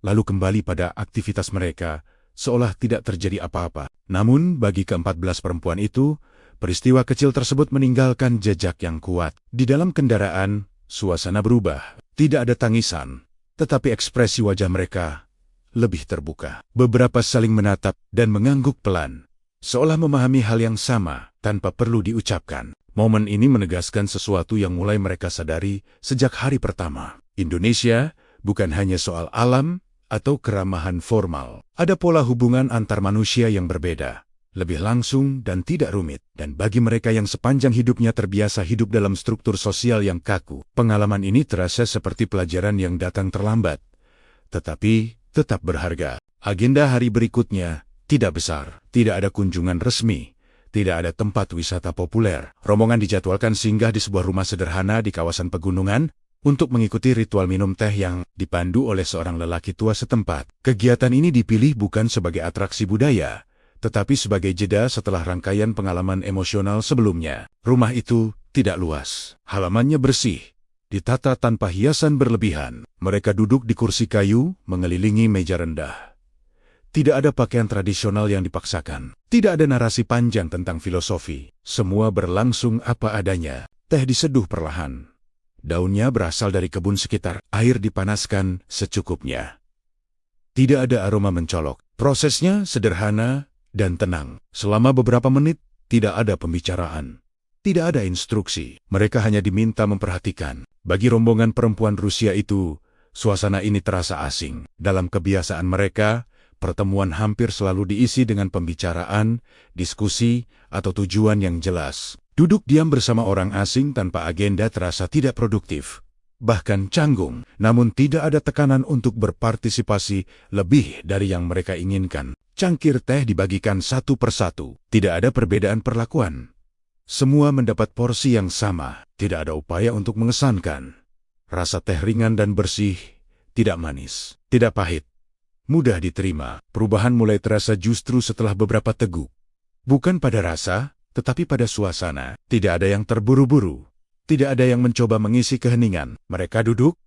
lalu kembali pada aktivitas mereka, seolah tidak terjadi apa-apa. Namun, bagi ke-14 perempuan itu, Peristiwa kecil tersebut meninggalkan jejak yang kuat. Di dalam kendaraan, suasana berubah. Tidak ada tangisan, tetapi ekspresi wajah mereka lebih terbuka. Beberapa saling menatap dan mengangguk pelan, seolah memahami hal yang sama tanpa perlu diucapkan. Momen ini menegaskan sesuatu yang mulai mereka sadari sejak hari pertama. Indonesia bukan hanya soal alam atau keramahan formal. Ada pola hubungan antar manusia yang berbeda, lebih langsung dan tidak rumit. Dan bagi mereka yang sepanjang hidupnya terbiasa hidup dalam struktur sosial yang kaku, pengalaman ini terasa seperti pelajaran yang datang terlambat, tetapi tetap berharga. Agenda hari berikutnya tidak besar, tidak ada kunjungan resmi, tidak ada tempat wisata populer. Rombongan dijadwalkan singgah di sebuah rumah sederhana di kawasan pegunungan untuk mengikuti ritual minum teh yang dipandu oleh seorang lelaki tua setempat. Kegiatan ini dipilih bukan sebagai atraksi budaya, tetapi sebagai jeda setelah rangkaian pengalaman emosional sebelumnya. Rumah itu tidak luas, halamannya bersih, ditata tanpa hiasan berlebihan. Mereka duduk di kursi kayu, mengelilingi meja rendah. Tidak ada pakaian tradisional yang dipaksakan. Tidak ada narasi panjang tentang filosofi. Semua berlangsung apa adanya. Teh diseduh perlahan. Daunnya berasal dari kebun sekitar. Air dipanaskan secukupnya. Tidak ada aroma mencolok. Prosesnya sederhana dan tenang. Selama beberapa menit, tidak ada pembicaraan. Tidak ada instruksi. Mereka hanya diminta memperhatikan. Bagi rombongan perempuan Rusia itu, suasana ini terasa asing. Dalam kebiasaan mereka, pertemuan hampir selalu diisi dengan pembicaraan, diskusi, atau tujuan yang jelas. Duduk diam bersama orang asing tanpa agenda terasa tidak produktif, bahkan canggung. Namun tidak ada tekanan untuk berpartisipasi lebih dari yang mereka inginkan. Cangkir teh dibagikan satu persatu. Tidak ada perbedaan perlakuan. Semua mendapat porsi yang sama. Tidak ada upaya untuk mengesankan. Rasa teh ringan dan bersih, tidak manis, tidak pahit. Mudah diterima. Perubahan mulai terasa justru setelah beberapa teguk. Bukan pada rasa, tetapi pada suasana. Tidak ada yang terburu-buru. Tidak ada yang mencoba mengisi keheningan. Mereka duduk,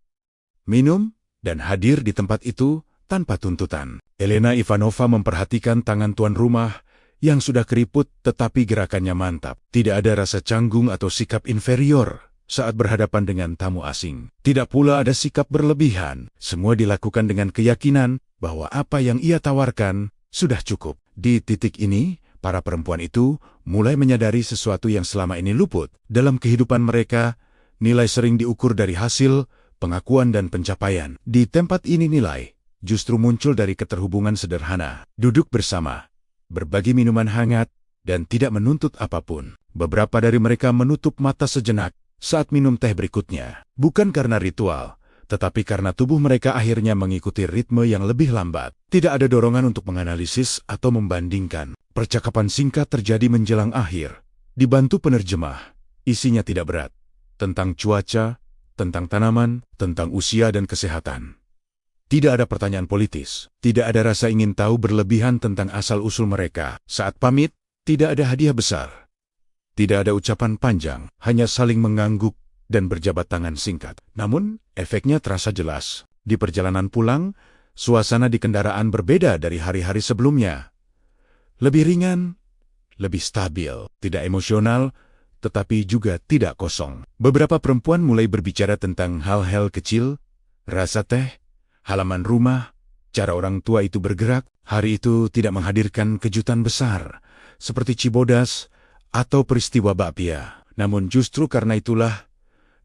minum, dan hadir di tempat itu tanpa tuntutan. Elena Ivanova memperhatikan tangan tuan rumah yang sudah keriput tetapi gerakannya mantap. Tidak ada rasa canggung atau sikap inferior saat berhadapan dengan tamu asing. Tidak pula ada sikap berlebihan. Semua dilakukan dengan keyakinan bahwa apa yang ia tawarkan sudah cukup. Di titik ini, para perempuan itu mulai menyadari sesuatu yang selama ini luput. Dalam kehidupan mereka, nilai sering diukur dari hasil, pengakuan dan pencapaian. Di tempat ini nilai justru muncul dari keterhubungan sederhana. Duduk bersama, berbagi minuman hangat, dan tidak menuntut apapun. Beberapa dari mereka menutup mata sejenak saat minum teh berikutnya. Bukan karena ritual, tetapi karena tubuh mereka akhirnya mengikuti ritme yang lebih lambat. Tidak ada dorongan untuk menganalisis atau membandingkan. Percakapan singkat terjadi menjelang akhir. Dibantu penerjemah, isinya tidak berat. Tentang cuaca, tentang tanaman, tentang usia dan kesehatan. Tidak ada pertanyaan politis. Tidak ada rasa ingin tahu berlebihan tentang asal-usul mereka. Saat pamit, tidak ada hadiah besar. Tidak ada ucapan panjang, hanya saling mengangguk dan berjabat tangan singkat. Namun, efeknya terasa jelas. Di perjalanan pulang, suasana di kendaraan berbeda dari hari-hari sebelumnya. Lebih ringan, lebih stabil, tidak emosional, tetapi juga tidak kosong. Beberapa perempuan mulai berbicara tentang hal-hal kecil, rasa teh, halaman rumah, cara orang tua itu bergerak. Hari itu tidak menghadirkan kejutan besar, seperti Cibodas atau peristiwa bakpia. Namun justru karena itulah,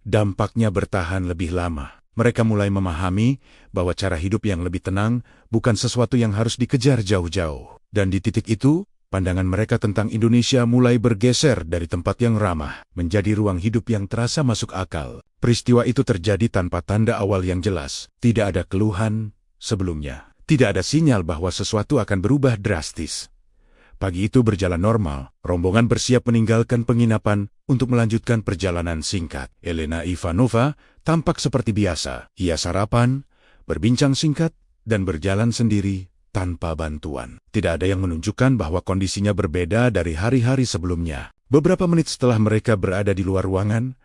dampaknya bertahan lebih lama. Mereka mulai memahami bahwa cara hidup yang lebih tenang bukan sesuatu yang harus dikejar jauh-jauh. Dan di titik itu, pandangan mereka tentang Indonesia mulai bergeser dari tempat yang ramah menjadi ruang hidup yang terasa masuk akal. Peristiwa itu terjadi tanpa tanda awal yang jelas. Tidak ada keluhan sebelumnya. Tidak ada sinyal bahwa sesuatu akan berubah drastis. Pagi itu berjalan normal. Rombongan bersiap meninggalkan penginapan untuk melanjutkan perjalanan singkat. Elena Ivanova tampak seperti biasa. Ia sarapan, berbincang singkat, dan berjalan sendiri tanpa bantuan. Tidak ada yang menunjukkan bahwa kondisinya berbeda dari hari-hari sebelumnya. Beberapa menit setelah mereka berada di luar ruangan,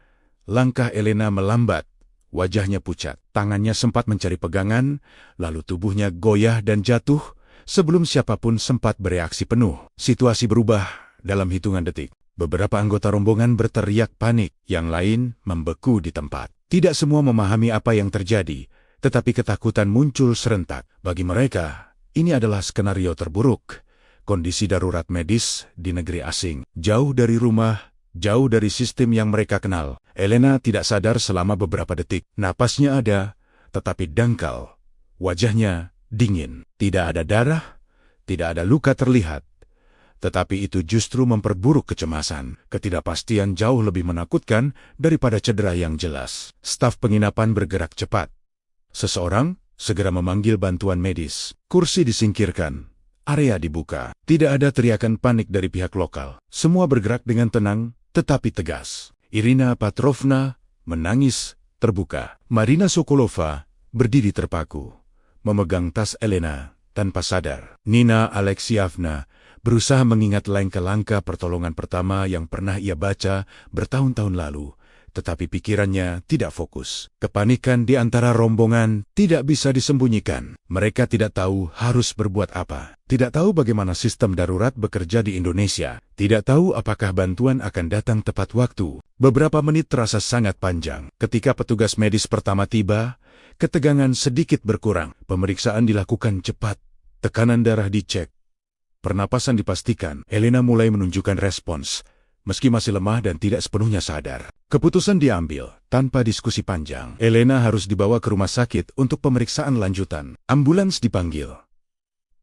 langkah Elena melambat. Wajahnya pucat. Tangannya sempat mencari pegangan, lalu tubuhnya goyah dan jatuh sebelum siapapun sempat bereaksi penuh. Situasi berubah dalam hitungan detik. Beberapa anggota rombongan berteriak panik, yang lain membeku di tempat. Tidak semua memahami apa yang terjadi, tetapi ketakutan muncul serentak. Bagi mereka, ini adalah skenario terburuk. Kondisi darurat medis di negeri asing, jauh dari rumah, jauh dari sistem yang mereka kenal. Elena tidak sadar selama beberapa detik. Napasnya ada, tetapi dangkal. Wajahnya dingin. Tidak ada darah, tidak ada luka terlihat. Tetapi itu justru memperburuk kecemasan. Ketidakpastian jauh lebih menakutkan daripada cedera yang jelas. Staf penginapan bergerak cepat. Seseorang segera memanggil bantuan medis. Kursi disingkirkan. Area dibuka. Tidak ada teriakan panik dari pihak lokal. Semua bergerak dengan tenang, tetapi tegas. Irina Petrovna menangis terbuka. Marina Sokolova berdiri terpaku, memegang tas Elena tanpa sadar. Nina Alexievna berusaha mengingat langkah-langkah pertolongan pertama yang pernah ia baca bertahun-tahun lalu, tetapi pikirannya tidak fokus. Kepanikan di antara rombongan tidak bisa disembunyikan. Mereka tidak tahu harus berbuat apa. Tidak tahu bagaimana sistem darurat bekerja di Indonesia. Tidak tahu apakah bantuan akan datang tepat waktu. Beberapa menit terasa sangat panjang. Ketika petugas medis pertama tiba, ketegangan sedikit berkurang. Pemeriksaan dilakukan cepat. Tekanan darah dicek. Pernapasan dipastikan. Elena mulai menunjukkan respons, meski masih lemah dan tidak sepenuhnya sadar. Keputusan diambil tanpa diskusi panjang. Elena harus dibawa ke rumah sakit untuk pemeriksaan lanjutan. Ambulans dipanggil.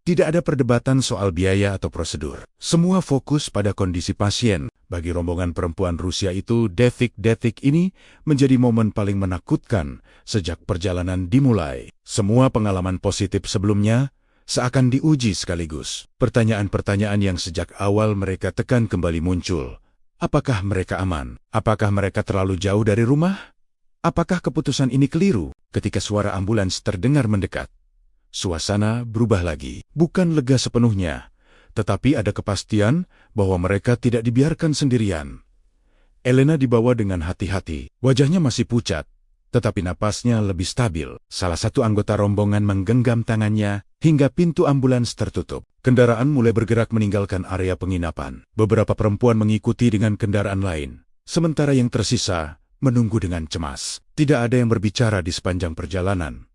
Tidak ada perdebatan soal biaya atau prosedur. Semua fokus pada kondisi pasien. Bagi rombongan perempuan Rusia itu, detik-detik ini menjadi momen paling menakutkan sejak perjalanan dimulai. Semua pengalaman positif sebelumnya seakan diuji sekaligus. Pertanyaan-pertanyaan yang sejak awal mereka tekan kembali muncul. Apakah mereka aman? Apakah mereka terlalu jauh dari rumah? Apakah keputusan ini keliru? Ketika suara ambulans terdengar mendekat, suasana berubah lagi. Bukan lega sepenuhnya, tetapi ada kepastian bahwa mereka tidak dibiarkan sendirian. Elena dibawa dengan hati-hati. Wajahnya masih pucat, tetapi napasnya lebih stabil. Salah satu anggota rombongan menggenggam tangannya hingga pintu ambulans tertutup. Kendaraan mulai bergerak meninggalkan area penginapan. Beberapa perempuan mengikuti dengan kendaraan lain, sementara yang tersisa menunggu dengan cemas. Tidak ada yang berbicara di sepanjang perjalanan.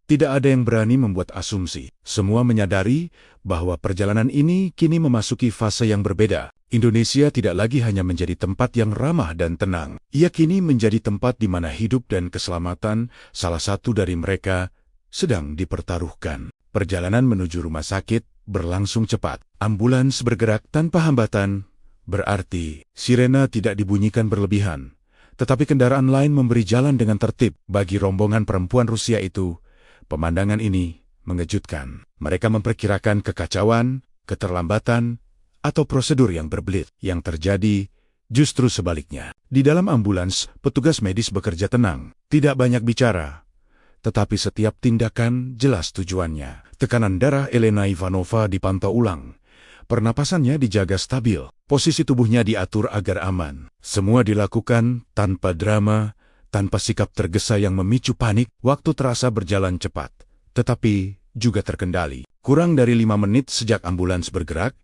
Tidak ada yang berani membuat asumsi. Semua menyadari bahwa perjalanan ini kini memasuki fase yang berbeda. Indonesia tidak lagi hanya menjadi tempat yang ramah dan tenang. Ia kini menjadi tempat di mana hidup dan keselamatan salah satu dari mereka sedang dipertaruhkan. Perjalanan menuju rumah sakit berlangsung cepat. Ambulans bergerak tanpa hambatan. Berarti sirena tidak dibunyikan berlebihan. Tetapi kendaraan lain memberi jalan dengan tertib. Bagi rombongan perempuan Rusia itu, pemandangan ini mengejutkan. Mereka memperkirakan kekacauan, keterlambatan, atau prosedur yang berbelit. Yang terjadi justru sebaliknya. Di dalam ambulans, petugas medis bekerja tenang. Tidak banyak bicara, tetapi setiap tindakan jelas tujuannya. Tekanan darah Elena Ivanova dipantau ulang. Pernapasannya dijaga stabil. Posisi tubuhnya diatur agar aman. Semua dilakukan tanpa drama, tanpa sikap tergesa yang memicu panik. Waktu terasa berjalan cepat, tetapi juga terkendali. Kurang dari 5 menit sejak ambulans bergerak,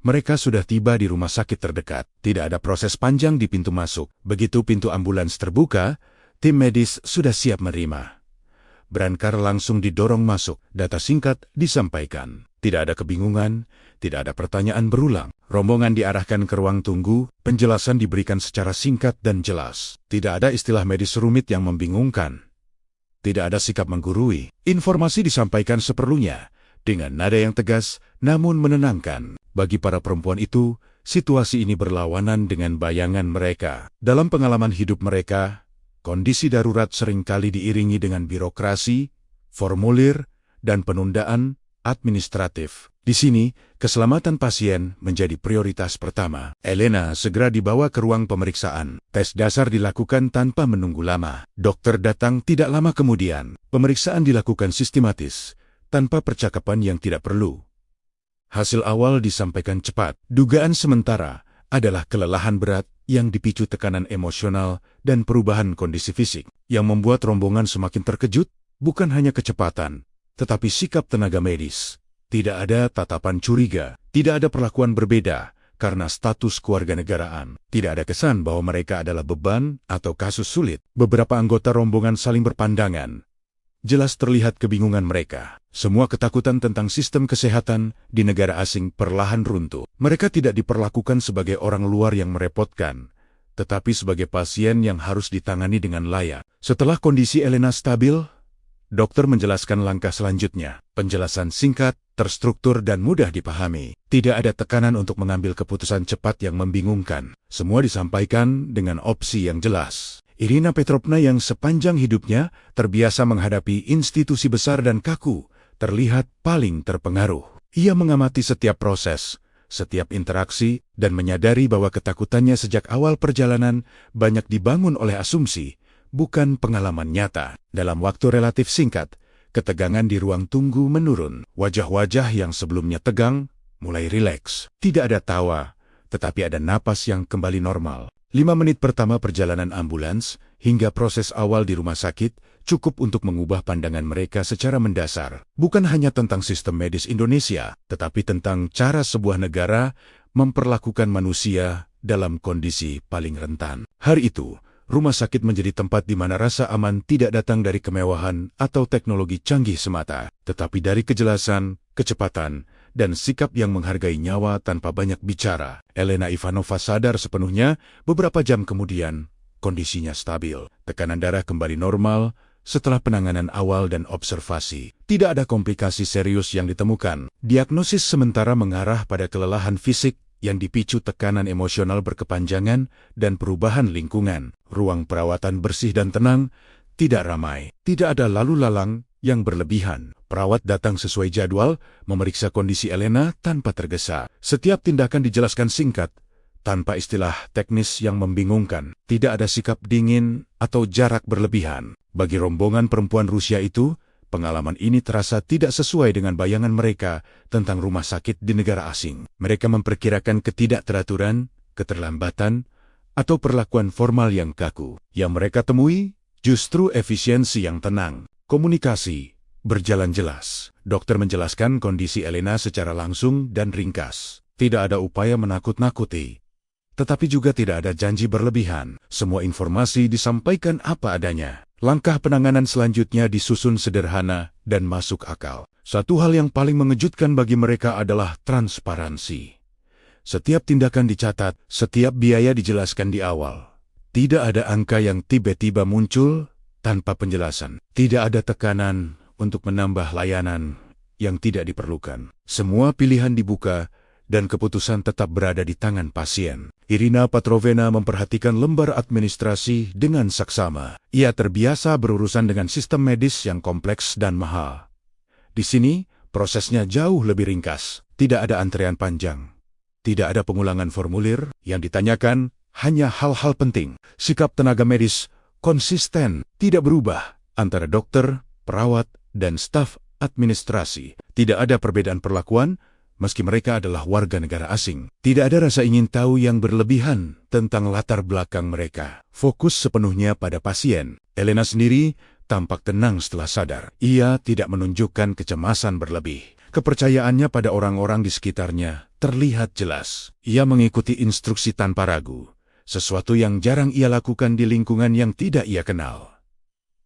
mereka sudah tiba di rumah sakit terdekat. Tidak ada proses panjang di pintu masuk. Begitu pintu ambulans terbuka, tim medis sudah siap menerima. Brankar langsung didorong masuk. Data singkat disampaikan. Tidak ada kebingungan, tidak ada pertanyaan berulang. Rombongan diarahkan ke ruang tunggu, penjelasan diberikan secara singkat dan jelas. Tidak ada istilah medis rumit yang membingungkan. Tidak ada sikap menggurui. Informasi disampaikan seperlunya, dengan nada yang tegas namun menenangkan. Bagi para perempuan itu, situasi ini berlawanan dengan bayangan mereka. Dalam pengalaman hidup mereka, kondisi darurat seringkali diiringi dengan birokrasi, formulir, dan penundaan administratif. Di sini, keselamatan pasien menjadi prioritas pertama. Elena segera dibawa ke ruang pemeriksaan. Tes dasar dilakukan tanpa menunggu lama. Dokter datang tidak lama kemudian. Pemeriksaan dilakukan sistematis, tanpa percakapan yang tidak perlu. Hasil awal disampaikan cepat. Dugaan sementara adalah kelelahan berat yang dipicu tekanan emosional dan perubahan kondisi fisik. Yang membuat rombongan semakin terkejut, bukan hanya kecepatan, tetapi sikap tenaga medis. Tidak ada tatapan curiga, tidak ada perlakuan berbeda, karena status kewarganegaraan. Tidak ada kesan bahwa mereka adalah beban atau kasus sulit. Beberapa anggota rombongan saling berpandangan. Jelas terlihat kebingungan mereka. Semua ketakutan tentang sistem kesehatan di negara asing perlahan runtuh. Mereka tidak diperlakukan sebagai orang luar yang merepotkan, tetapi sebagai pasien yang harus ditangani dengan layak. Setelah kondisi Elena stabil, dokter menjelaskan langkah selanjutnya. Penjelasan singkat, terstruktur dan mudah dipahami. Tidak ada tekanan untuk mengambil keputusan cepat yang membingungkan. Semua disampaikan dengan opsi yang jelas. Irina Petrovna yang sepanjang hidupnya terbiasa menghadapi institusi besar dan kaku, terlihat paling terpengaruh. Ia mengamati setiap proses, setiap interaksi, dan menyadari bahwa ketakutannya sejak awal perjalanan banyak dibangun oleh asumsi, bukan pengalaman nyata. Dalam waktu relatif singkat, ketegangan di ruang tunggu menurun. Wajah-wajah yang sebelumnya tegang mulai rileks. Tidak ada tawa, tetapi ada napas yang kembali normal. 5 menit pertama perjalanan ambulans hingga proses awal di rumah sakit cukup untuk mengubah pandangan mereka secara mendasar. Bukan hanya tentang sistem medis Indonesia, tetapi tentang cara sebuah negara memperlakukan manusia dalam kondisi paling rentan. Hari itu, rumah sakit menjadi tempat di mana rasa aman tidak datang dari kemewahan atau teknologi canggih semata, tetapi dari kejelasan, kecepatan, dan sikap yang menghargai nyawa tanpa banyak bicara. Elena Ivanova sadar sepenuhnya beberapa jam kemudian, kondisinya stabil. Tekanan darah kembali normal setelah penanganan awal dan observasi. Tidak ada komplikasi serius yang ditemukan. Diagnosis sementara mengarah pada kelelahan fisik yang dipicu tekanan emosional berkepanjangan dan perubahan lingkungan. Ruang perawatan bersih dan tenang, tidak ramai. Tidak ada lalu lalang yang berlebihan. Perawat datang sesuai jadwal, memeriksa kondisi Elena tanpa tergesa. Setiap tindakan dijelaskan singkat, tanpa istilah teknis yang membingungkan. Tidak ada sikap dingin atau jarak berlebihan. Bagi rombongan perempuan Rusia itu, pengalaman ini terasa tidak sesuai dengan bayangan mereka tentang rumah sakit di negara asing. Mereka memperkirakan ketidakteraturan, keterlambatan, atau perlakuan formal yang kaku. Yang mereka temui justru efisiensi yang tenang. Komunikasi berjalan jelas. Dokter menjelaskan kondisi Elena secara langsung dan ringkas. Tidak ada upaya menakut-nakuti, tetapi juga tidak ada janji berlebihan. Semua informasi disampaikan apa adanya. Langkah penanganan selanjutnya disusun sederhana dan masuk akal. Satu hal yang paling mengejutkan bagi mereka adalah transparansi. Setiap tindakan dicatat, setiap biaya dijelaskan di awal. Tidak ada angka yang tiba-tiba muncul tanpa penjelasan. Tidak ada tekanan untuk menambah layanan yang tidak diperlukan. Semua pilihan dibuka dan keputusan tetap berada di tangan pasien. Irina Petrovna memperhatikan lembar administrasi dengan saksama. Ia terbiasa berurusan dengan sistem medis yang kompleks dan mahal. Di sini, prosesnya jauh lebih ringkas. Tidak ada antrean panjang. Tidak ada pengulangan formulir. Yang ditanyakan hanya hal-hal penting. Sikap tenaga medis konsisten, tidak berubah antara dokter, perawat, dan staf administrasi. Tidak ada perbedaan perlakuan, meski mereka adalah warga negara asing. Tidak ada rasa ingin tahu yang berlebihan tentang latar belakang mereka. Fokus sepenuhnya pada pasien. Elena sendiri tampak tenang setelah sadar. Ia tidak menunjukkan kecemasan berlebih. Kepercayaannya pada orang-orang di sekitarnya terlihat jelas. Ia mengikuti instruksi tanpa ragu, sesuatu yang jarang ia lakukan di lingkungan yang tidak ia kenal.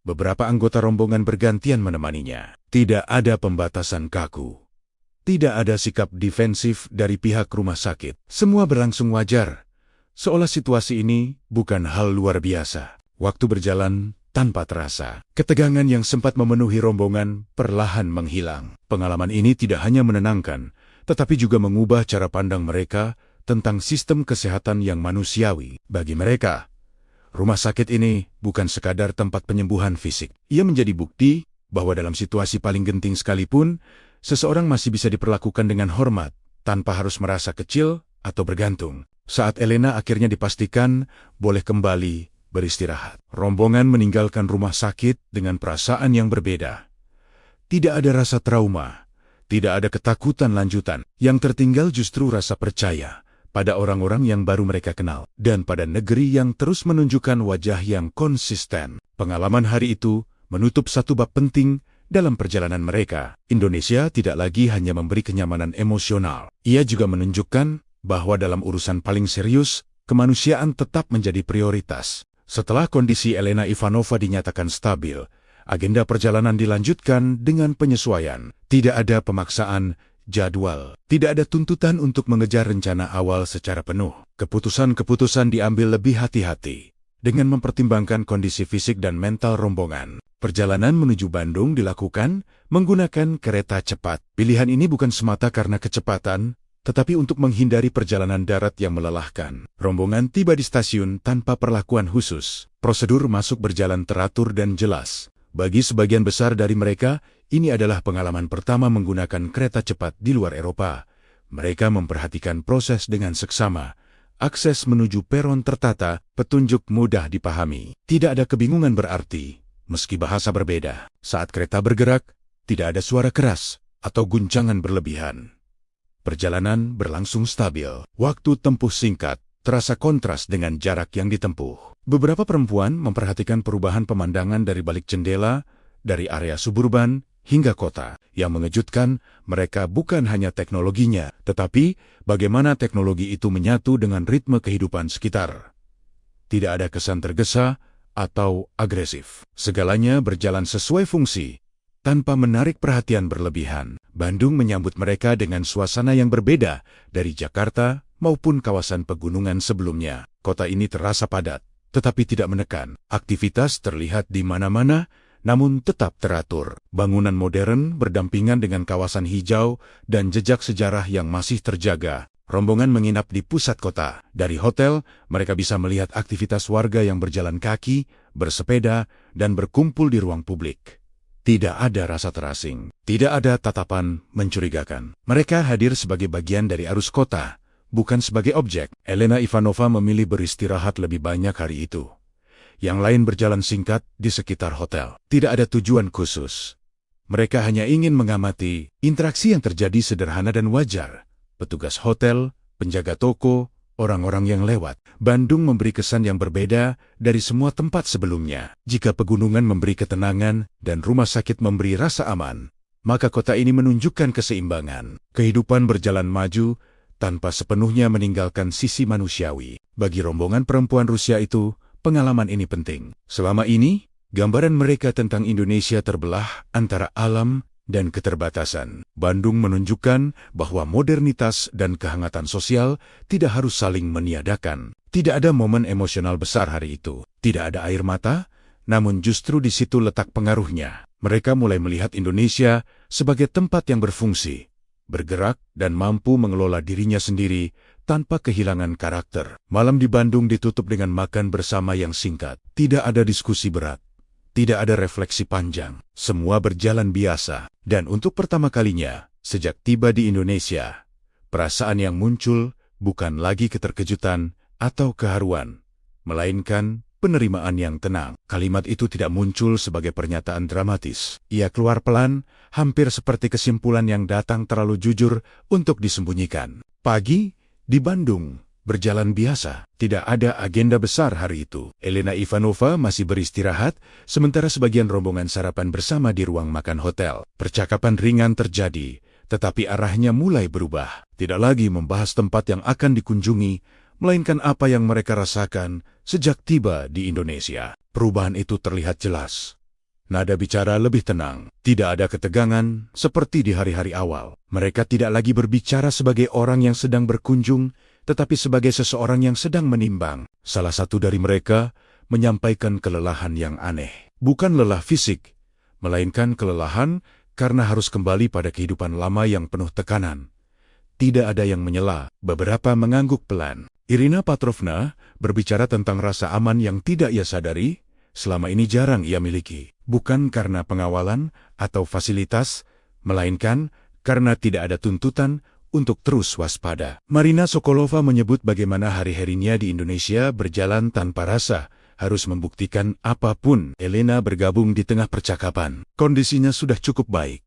Beberapa anggota rombongan bergantian menemaninya. Tidak ada pembatasan kaku. Tidak ada sikap defensif dari pihak rumah sakit. Semua berlangsung wajar, seolah situasi ini bukan hal luar biasa. Waktu berjalan tanpa terasa. Ketegangan yang sempat memenuhi rombongan perlahan menghilang. Pengalaman ini tidak hanya menenangkan, tetapi juga mengubah cara pandang mereka tentang sistem kesehatan yang manusiawi. Bagi mereka, rumah sakit ini bukan sekadar tempat penyembuhan fisik. Ia menjadi bukti bahwa dalam situasi paling genting sekalipun, seseorang masih bisa diperlakukan dengan hormat, tanpa harus merasa kecil atau bergantung. Saat Elena akhirnya dipastikan boleh kembali beristirahat, rombongan meninggalkan rumah sakit dengan perasaan yang berbeda. Tidak ada rasa trauma, tidak ada ketakutan lanjutan. Yang tertinggal justru rasa percaya pada orang-orang yang baru mereka kenal, dan pada negeri yang terus menunjukkan wajah yang konsisten. Pengalaman hari itu menutup satu bab penting dalam perjalanan mereka. Indonesia tidak lagi hanya memberi kenyamanan emosional. Ia juga menunjukkan bahwa dalam urusan paling serius, kemanusiaan tetap menjadi prioritas. Setelah kondisi Elena Ivanova dinyatakan stabil, agenda perjalanan dilanjutkan dengan penyesuaian. Tidak ada pemaksaan jadwal. Tidak ada tuntutan untuk mengejar rencana awal secara penuh. Keputusan-keputusan diambil lebih hati-hati dengan mempertimbangkan kondisi fisik dan mental rombongan. Perjalanan menuju Bandung dilakukan menggunakan kereta cepat. Pilihan ini bukan semata karena kecepatan, tetapi untuk menghindari perjalanan darat yang melelahkan. Rombongan tiba di stasiun tanpa perlakuan khusus. Prosedur masuk berjalan teratur dan jelas. Bagi sebagian besar dari mereka, ini adalah pengalaman pertama menggunakan kereta cepat di luar Eropa. Mereka memperhatikan proses dengan seksama. Akses menuju peron tertata, petunjuk mudah dipahami. Tidak ada kebingungan berarti, meski bahasa berbeda. Saat kereta bergerak, tidak ada suara keras atau guncangan berlebihan. Perjalanan berlangsung stabil. Waktu tempuh singkat, terasa kontras dengan jarak yang ditempuh. Beberapa perempuan memperhatikan perubahan pemandangan dari balik jendela, dari area suburban hingga kota. Yang mengejutkan, mereka bukan hanya teknologinya, tetapi bagaimana teknologi itu menyatu dengan ritme kehidupan sekitar. Tidak ada kesan tergesa atau agresif. Segalanya berjalan sesuai fungsi, tanpa menarik perhatian berlebihan. Bandung menyambut mereka dengan suasana yang berbeda dari Jakarta maupun kawasan pegunungan sebelumnya. Kota ini terasa padat, tetapi tidak menekan. Aktivitas terlihat di mana-mana, namun tetap teratur. Bangunan modern berdampingan dengan kawasan hijau dan jejak sejarah yang masih terjaga. Rombongan menginap di pusat kota. Dari hotel, mereka bisa melihat aktivitas warga yang berjalan kaki, bersepeda, dan berkumpul di ruang publik. Tidak ada rasa terasing, tidak ada tatapan mencurigakan. Mereka hadir sebagai bagian dari arus kota, bukan sebagai objek. Elena Ivanova memilih beristirahat lebih banyak hari itu. Yang lain berjalan singkat di sekitar hotel. Tidak ada tujuan khusus. Mereka hanya ingin mengamati interaksi yang terjadi sederhana dan wajar. Petugas hotel, penjaga toko, orang-orang yang lewat. Bandung memberi kesan yang berbeda dari semua tempat sebelumnya. Jika pegunungan memberi ketenangan dan rumah sakit memberi rasa aman, maka kota ini menunjukkan keseimbangan. Kehidupan berjalan maju tanpa sepenuhnya meninggalkan sisi manusiawi. Bagi rombongan perempuan Rusia itu, pengalaman ini penting. Selama ini, gambaran mereka tentang Indonesia terbelah antara alam dan keterbatasan. Bandung menunjukkan bahwa modernitas dan kehangatan sosial tidak harus saling meniadakan. Tidak ada momen emosional besar hari itu. Tidak ada air mata, namun justru di situ letak pengaruhnya. Mereka mulai melihat Indonesia sebagai tempat yang berfungsi, bergerak, dan mampu mengelola dirinya sendiri tanpa kehilangan karakter. Malam di Bandung ditutup dengan makan bersama yang singkat. Tidak ada diskusi berat. Tidak ada refleksi panjang, semua berjalan biasa. Dan untuk pertama kalinya, sejak tiba di Indonesia, perasaan yang muncul bukan lagi keterkejutan atau keharuan, melainkan penerimaan yang tenang. Kalimat itu tidak muncul sebagai pernyataan dramatis. Ia keluar pelan, hampir seperti kesimpulan yang datang terlalu jujur untuk disembunyikan. Pagi, di Bandung, berjalan biasa. Tidak ada agenda besar hari itu. Elena Ivanova masih beristirahat, sementara sebagian rombongan sarapan bersama di ruang makan hotel. Percakapan ringan terjadi, tetapi arahnya mulai berubah. Tidak lagi membahas tempat yang akan dikunjungi, melainkan apa yang mereka rasakan sejak tiba di Indonesia. Perubahan itu terlihat jelas. Nada bicara lebih tenang. Tidak ada ketegangan seperti di hari-hari awal. Mereka tidak lagi berbicara sebagai orang yang sedang berkunjung, tetapi sebagai seseorang yang sedang menimbang. Salah satu dari mereka menyampaikan kelelahan yang aneh. Bukan lelah fisik, melainkan kelelahan karena harus kembali pada kehidupan lama yang penuh tekanan. Tidak ada yang menyela, beberapa mengangguk pelan. Irina Petrovna berbicara tentang rasa aman yang tidak ia sadari, selama ini jarang ia miliki. Bukan karena pengawalan atau fasilitas, melainkan karena tidak ada tuntutan untuk terus waspada. Marina Sokolova menyebut bagaimana hari-harinya di Indonesia berjalan tanpa rasa, harus membuktikan apapun. Elena bergabung di tengah percakapan. Kondisinya sudah cukup baik.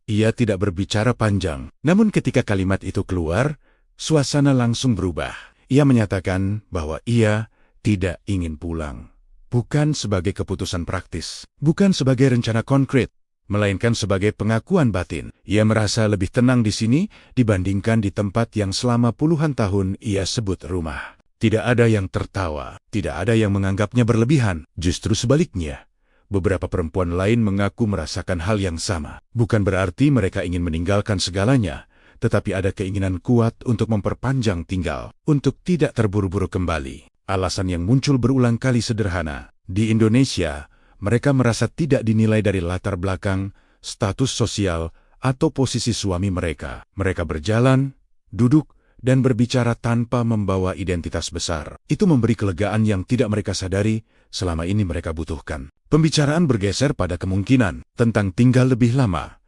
Ia tidak berbicara panjang, namun ketika kalimat itu keluar, suasana langsung berubah. Ia menyatakan bahwa ia tidak ingin pulang. Bukan sebagai keputusan praktis, bukan sebagai rencana konkret, melainkan sebagai pengakuan batin. Ia merasa lebih tenang di sini dibandingkan di tempat yang selama puluhan tahun ia sebut rumah. Tidak ada yang tertawa, tidak ada yang menganggapnya berlebihan. Justru sebaliknya, beberapa perempuan lain mengaku merasakan hal yang sama. Bukan berarti mereka ingin meninggalkan segalanya, tetapi ada keinginan kuat untuk memperpanjang tinggal, untuk tidak terburu-buru kembali. Alasan yang muncul berulang kali sederhana. Di Indonesia, mereka merasa tidak dinilai dari latar belakang, status sosial, atau posisi suami mereka. Mereka berjalan, duduk, dan berbicara tanpa membawa identitas besar. Itu memberi kelegaan yang tidak mereka sadari selama ini mereka butuhkan. Pembicaraan bergeser pada kemungkinan tentang tinggal lebih lama,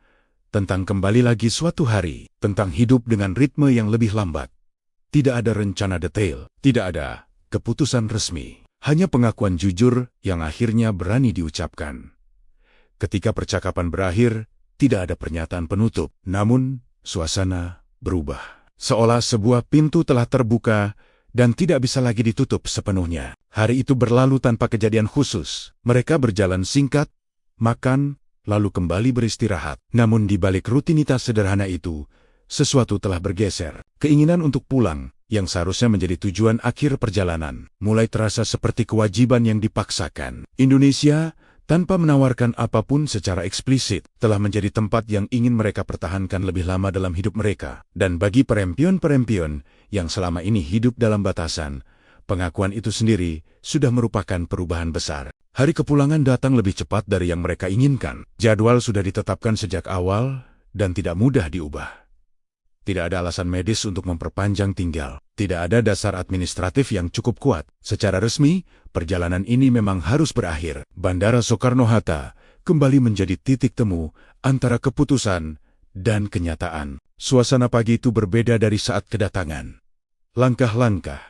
tentang kembali lagi suatu hari, tentang hidup dengan ritme yang lebih lambat. Tidak ada rencana detail, tidak ada keputusan resmi, hanya pengakuan jujur yang akhirnya berani diucapkan. Ketika percakapan berakhir, tidak ada pernyataan penutup, namun suasana berubah. Seolah sebuah pintu telah terbuka dan tidak bisa lagi ditutup sepenuhnya. Hari itu berlalu tanpa kejadian khusus. Mereka berjalan singkat, makan, lalu kembali beristirahat. Namun di balik rutinitas sederhana itu, sesuatu telah bergeser. Keinginan untuk pulang, yang seharusnya menjadi tujuan akhir perjalanan, mulai terasa seperti kewajiban yang dipaksakan. Indonesia, tanpa menawarkan apapun secara eksplisit, telah menjadi tempat yang ingin mereka pertahankan lebih lama dalam hidup mereka. Dan bagi perempuan-perempuan yang selama ini hidup dalam batasan, pengakuan itu sendiri sudah merupakan perubahan besar. Hari kepulangan datang lebih cepat dari yang mereka inginkan. Jadwal sudah ditetapkan sejak awal dan tidak mudah diubah. Tidak ada alasan medis untuk memperpanjang tinggal. Tidak ada dasar administratif yang cukup kuat. Secara resmi, perjalanan ini memang harus berakhir. Bandara Soekarno-Hatta kembali menjadi titik temu antara keputusan dan kenyataan. Suasana pagi itu berbeda dari saat kedatangan. Langkah-langkah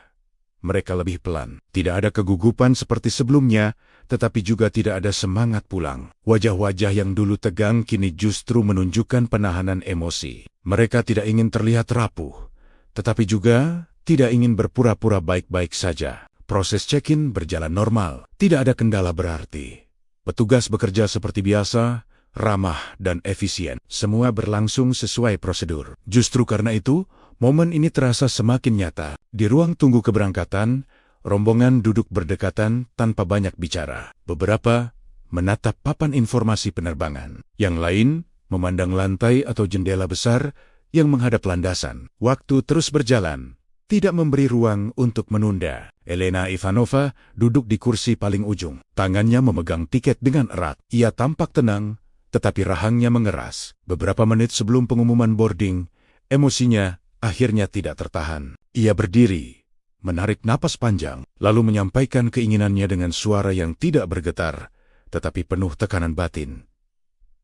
mereka lebih pelan. Tidak ada kegugupan seperti sebelumnya, tetapi juga tidak ada semangat pulang. Wajah-wajah yang dulu tegang kini justru menunjukkan penahanan emosi. Mereka tidak ingin terlihat rapuh, tetapi juga tidak ingin berpura-pura baik-baik saja. Proses check-in berjalan normal, tidak ada kendala berarti. Petugas bekerja seperti biasa, ramah dan efisien. Semua berlangsung sesuai prosedur. Justru karena itu, momen ini terasa semakin nyata. Di ruang tunggu keberangkatan, rombongan duduk berdekatan tanpa banyak bicara. Beberapa menatap papan informasi penerbangan. Yang lain memandang lantai atau jendela besar yang menghadap landasan. Waktu terus berjalan, tidak memberi ruang untuk menunda. Elena Ivanova duduk di kursi paling ujung. Tangannya memegang tiket dengan erat. Ia tampak tenang, tetapi rahangnya mengeras. Beberapa menit sebelum pengumuman boarding, emosinya akhirnya tidak tertahan. Ia berdiri, menarik napas panjang, lalu menyampaikan keinginannya dengan suara yang tidak bergetar, tetapi penuh tekanan batin.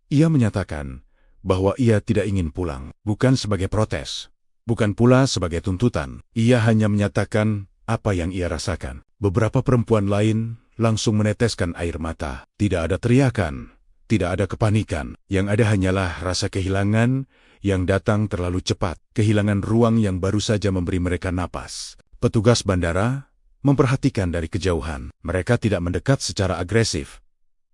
Ia menyatakan bahwa ia tidak ingin pulang, bukan sebagai protes, bukan pula sebagai tuntutan. Ia hanya menyatakan apa yang ia rasakan. Beberapa perempuan lain langsung meneteskan air mata. Tidak ada teriakan, tidak ada kepanikan. Yang ada hanyalah rasa kehilangan yang datang terlalu cepat, kehilangan ruang yang baru saja memberi mereka napas. Petugas bandara memperhatikan dari kejauhan. Mereka tidak mendekat secara agresif,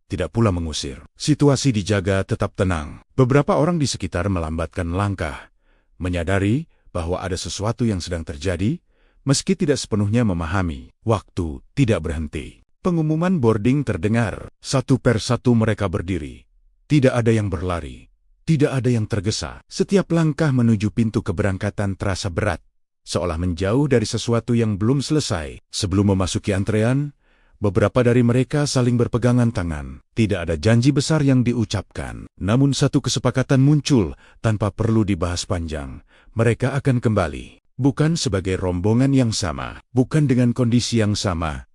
tidak pula mengusir. Situasi dijaga tetap tenang. Beberapa orang di sekitar melambatkan langkah, menyadari bahwa ada sesuatu yang sedang terjadi, meski tidak sepenuhnya memahami. Waktu tidak berhenti. Pengumuman boarding terdengar. Satu persatu mereka berdiri. Tidak ada yang berlari. Tidak ada yang tergesa. Setiap langkah menuju pintu keberangkatan terasa berat, seolah menjauh dari sesuatu yang belum selesai. Sebelum memasuki antrean, beberapa dari mereka saling berpegangan tangan. Tidak ada janji besar yang diucapkan. Namun satu kesepakatan muncul tanpa perlu dibahas panjang. Mereka akan kembali. Bukan sebagai rombongan yang sama. Bukan dengan kondisi yang sama,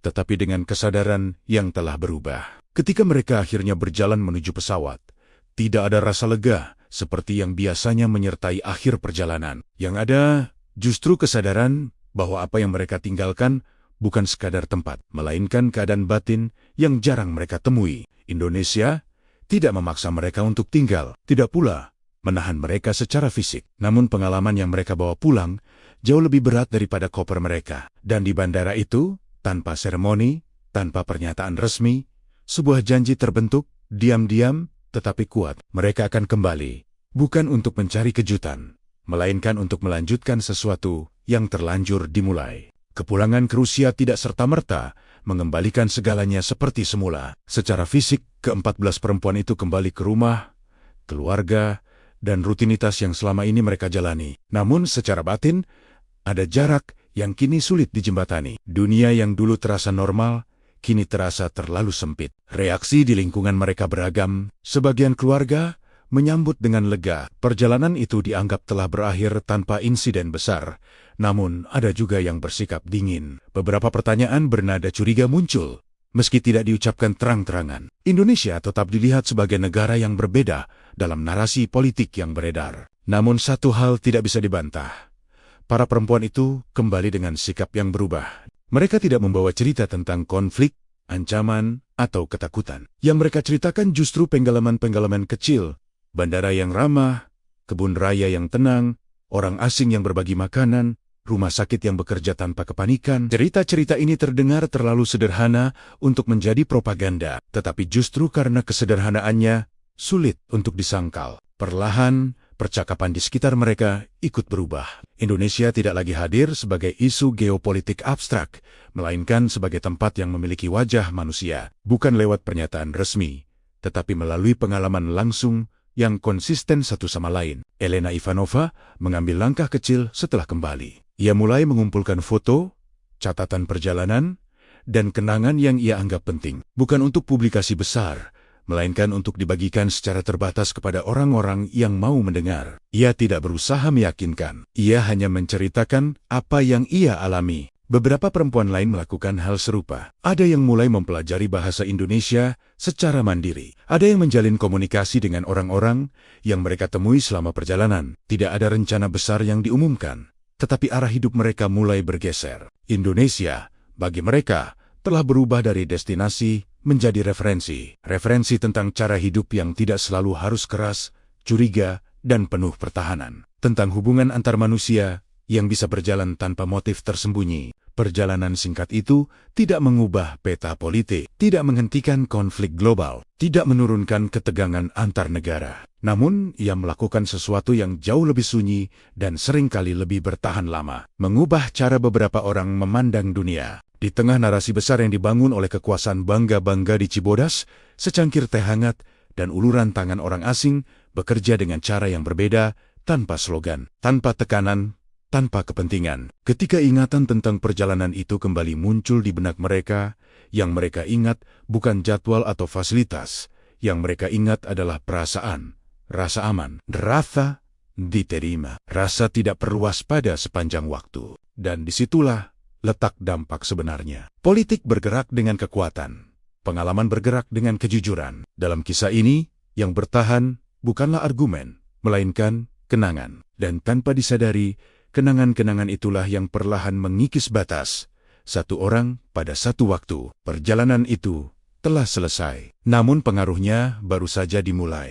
tetapi dengan kesadaran yang telah berubah. Ketika mereka akhirnya berjalan menuju pesawat, tidak ada rasa lega seperti yang biasanya menyertai akhir perjalanan. Yang ada justru kesadaran bahwa apa yang mereka tinggalkan bukan sekadar tempat, melainkan keadaan batin yang jarang mereka temui. Indonesia tidak memaksa mereka untuk tinggal, tidak pula menahan mereka secara fisik. Namun pengalaman yang mereka bawa pulang jauh lebih berat daripada koper mereka. Dan di bandara itu, tanpa seremoni, tanpa pernyataan resmi, sebuah janji terbentuk, diam-diam, tetapi kuat. Mereka akan kembali, bukan untuk mencari kejutan, melainkan untuk melanjutkan sesuatu yang terlanjur dimulai. Kepulangan ke Rusia tidak serta-merta mengembalikan segalanya seperti semula. Secara fisik, ke-14 perempuan itu kembali ke rumah, keluarga, dan rutinitas yang selama ini mereka jalani. Namun secara batin, ada jarak yang kini sulit dijembatani. Dunia yang dulu terasa normal, kini terasa terlalu sempit. Reaksi di lingkungan mereka beragam. Sebagian keluarga menyambut dengan lega. Perjalanan itu dianggap telah berakhir tanpa insiden besar. Namun, ada juga yang bersikap dingin. Beberapa pertanyaan bernada curiga muncul, meski tidak diucapkan terang-terangan. Indonesia tetap dilihat sebagai negara yang berbeda dalam narasi politik yang beredar. Namun satu hal tidak bisa dibantah. Para perempuan itu kembali dengan sikap yang berubah. Mereka tidak membawa cerita tentang konflik, ancaman, atau ketakutan. Yang mereka ceritakan justru penggalaman-penggalaman kecil, bandara yang ramah, kebun raya yang tenang, orang asing yang berbagi makanan, rumah sakit yang bekerja tanpa kepanikan. Cerita-cerita ini terdengar terlalu sederhana untuk menjadi propaganda, tetapi justru karena kesederhanaannya sulit untuk disangkal. Perlahan, percakapan di sekitar mereka ikut berubah. Indonesia tidak lagi hadir sebagai isu geopolitik abstrak, melainkan sebagai tempat yang memiliki wajah manusia, bukan lewat pernyataan resmi, tetapi melalui pengalaman langsung yang konsisten satu sama lain. Elena Ivanova mengambil langkah kecil setelah kembali. Ia mulai mengumpulkan foto, catatan perjalanan, dan kenangan yang ia anggap penting. Bukan untuk publikasi besar, melainkan untuk dibagikan secara terbatas kepada orang-orang yang mau mendengar. Ia tidak berusaha meyakinkan. Ia hanya menceritakan apa yang ia alami. Beberapa perempuan lain melakukan hal serupa. Ada yang mulai mempelajari bahasa Indonesia secara mandiri. Ada yang menjalin komunikasi dengan orang-orang yang mereka temui selama perjalanan. Tidak ada rencana besar yang diumumkan, tetapi arah hidup mereka mulai bergeser. Indonesia, bagi mereka, telah berubah dari destinasi menjadi referensi. Referensi tentang cara hidup yang tidak selalu harus keras, curiga, dan penuh pertahanan. Tentang hubungan antar manusia yang bisa berjalan tanpa motif tersembunyi. Perjalanan singkat itu tidak mengubah peta politik, tidak menghentikan konflik global, tidak menurunkan ketegangan antar negara. Namun, ia melakukan sesuatu yang jauh lebih sunyi dan seringkali lebih bertahan lama. Mengubah cara beberapa orang memandang dunia. Di tengah narasi besar yang dibangun oleh kekuasaan bangga-bangga di Cibodas, secangkir teh hangat dan uluran tangan orang asing bekerja dengan cara yang berbeda, tanpa slogan, tanpa tekanan, tanpa kepentingan. Ketika ingatan tentang perjalanan itu kembali muncul di benak mereka, yang mereka ingat bukan jadwal atau fasilitas, yang mereka ingat adalah perasaan, rasa aman, rasa diterima, rasa tidak perlu waspada sepanjang waktu. Dan disitulah letak dampak sebenarnya. Politik bergerak dengan kekuatan, pengalaman bergerak dengan kejujuran. Dalam kisah ini, yang bertahan bukanlah argumen, melainkan kenangan. Dan tanpa disadari, kenangan-kenangan itulah yang perlahan mengikis batas. Satu orang pada satu waktu. Perjalanan itu telah selesai. Namun pengaruhnya baru saja dimulai.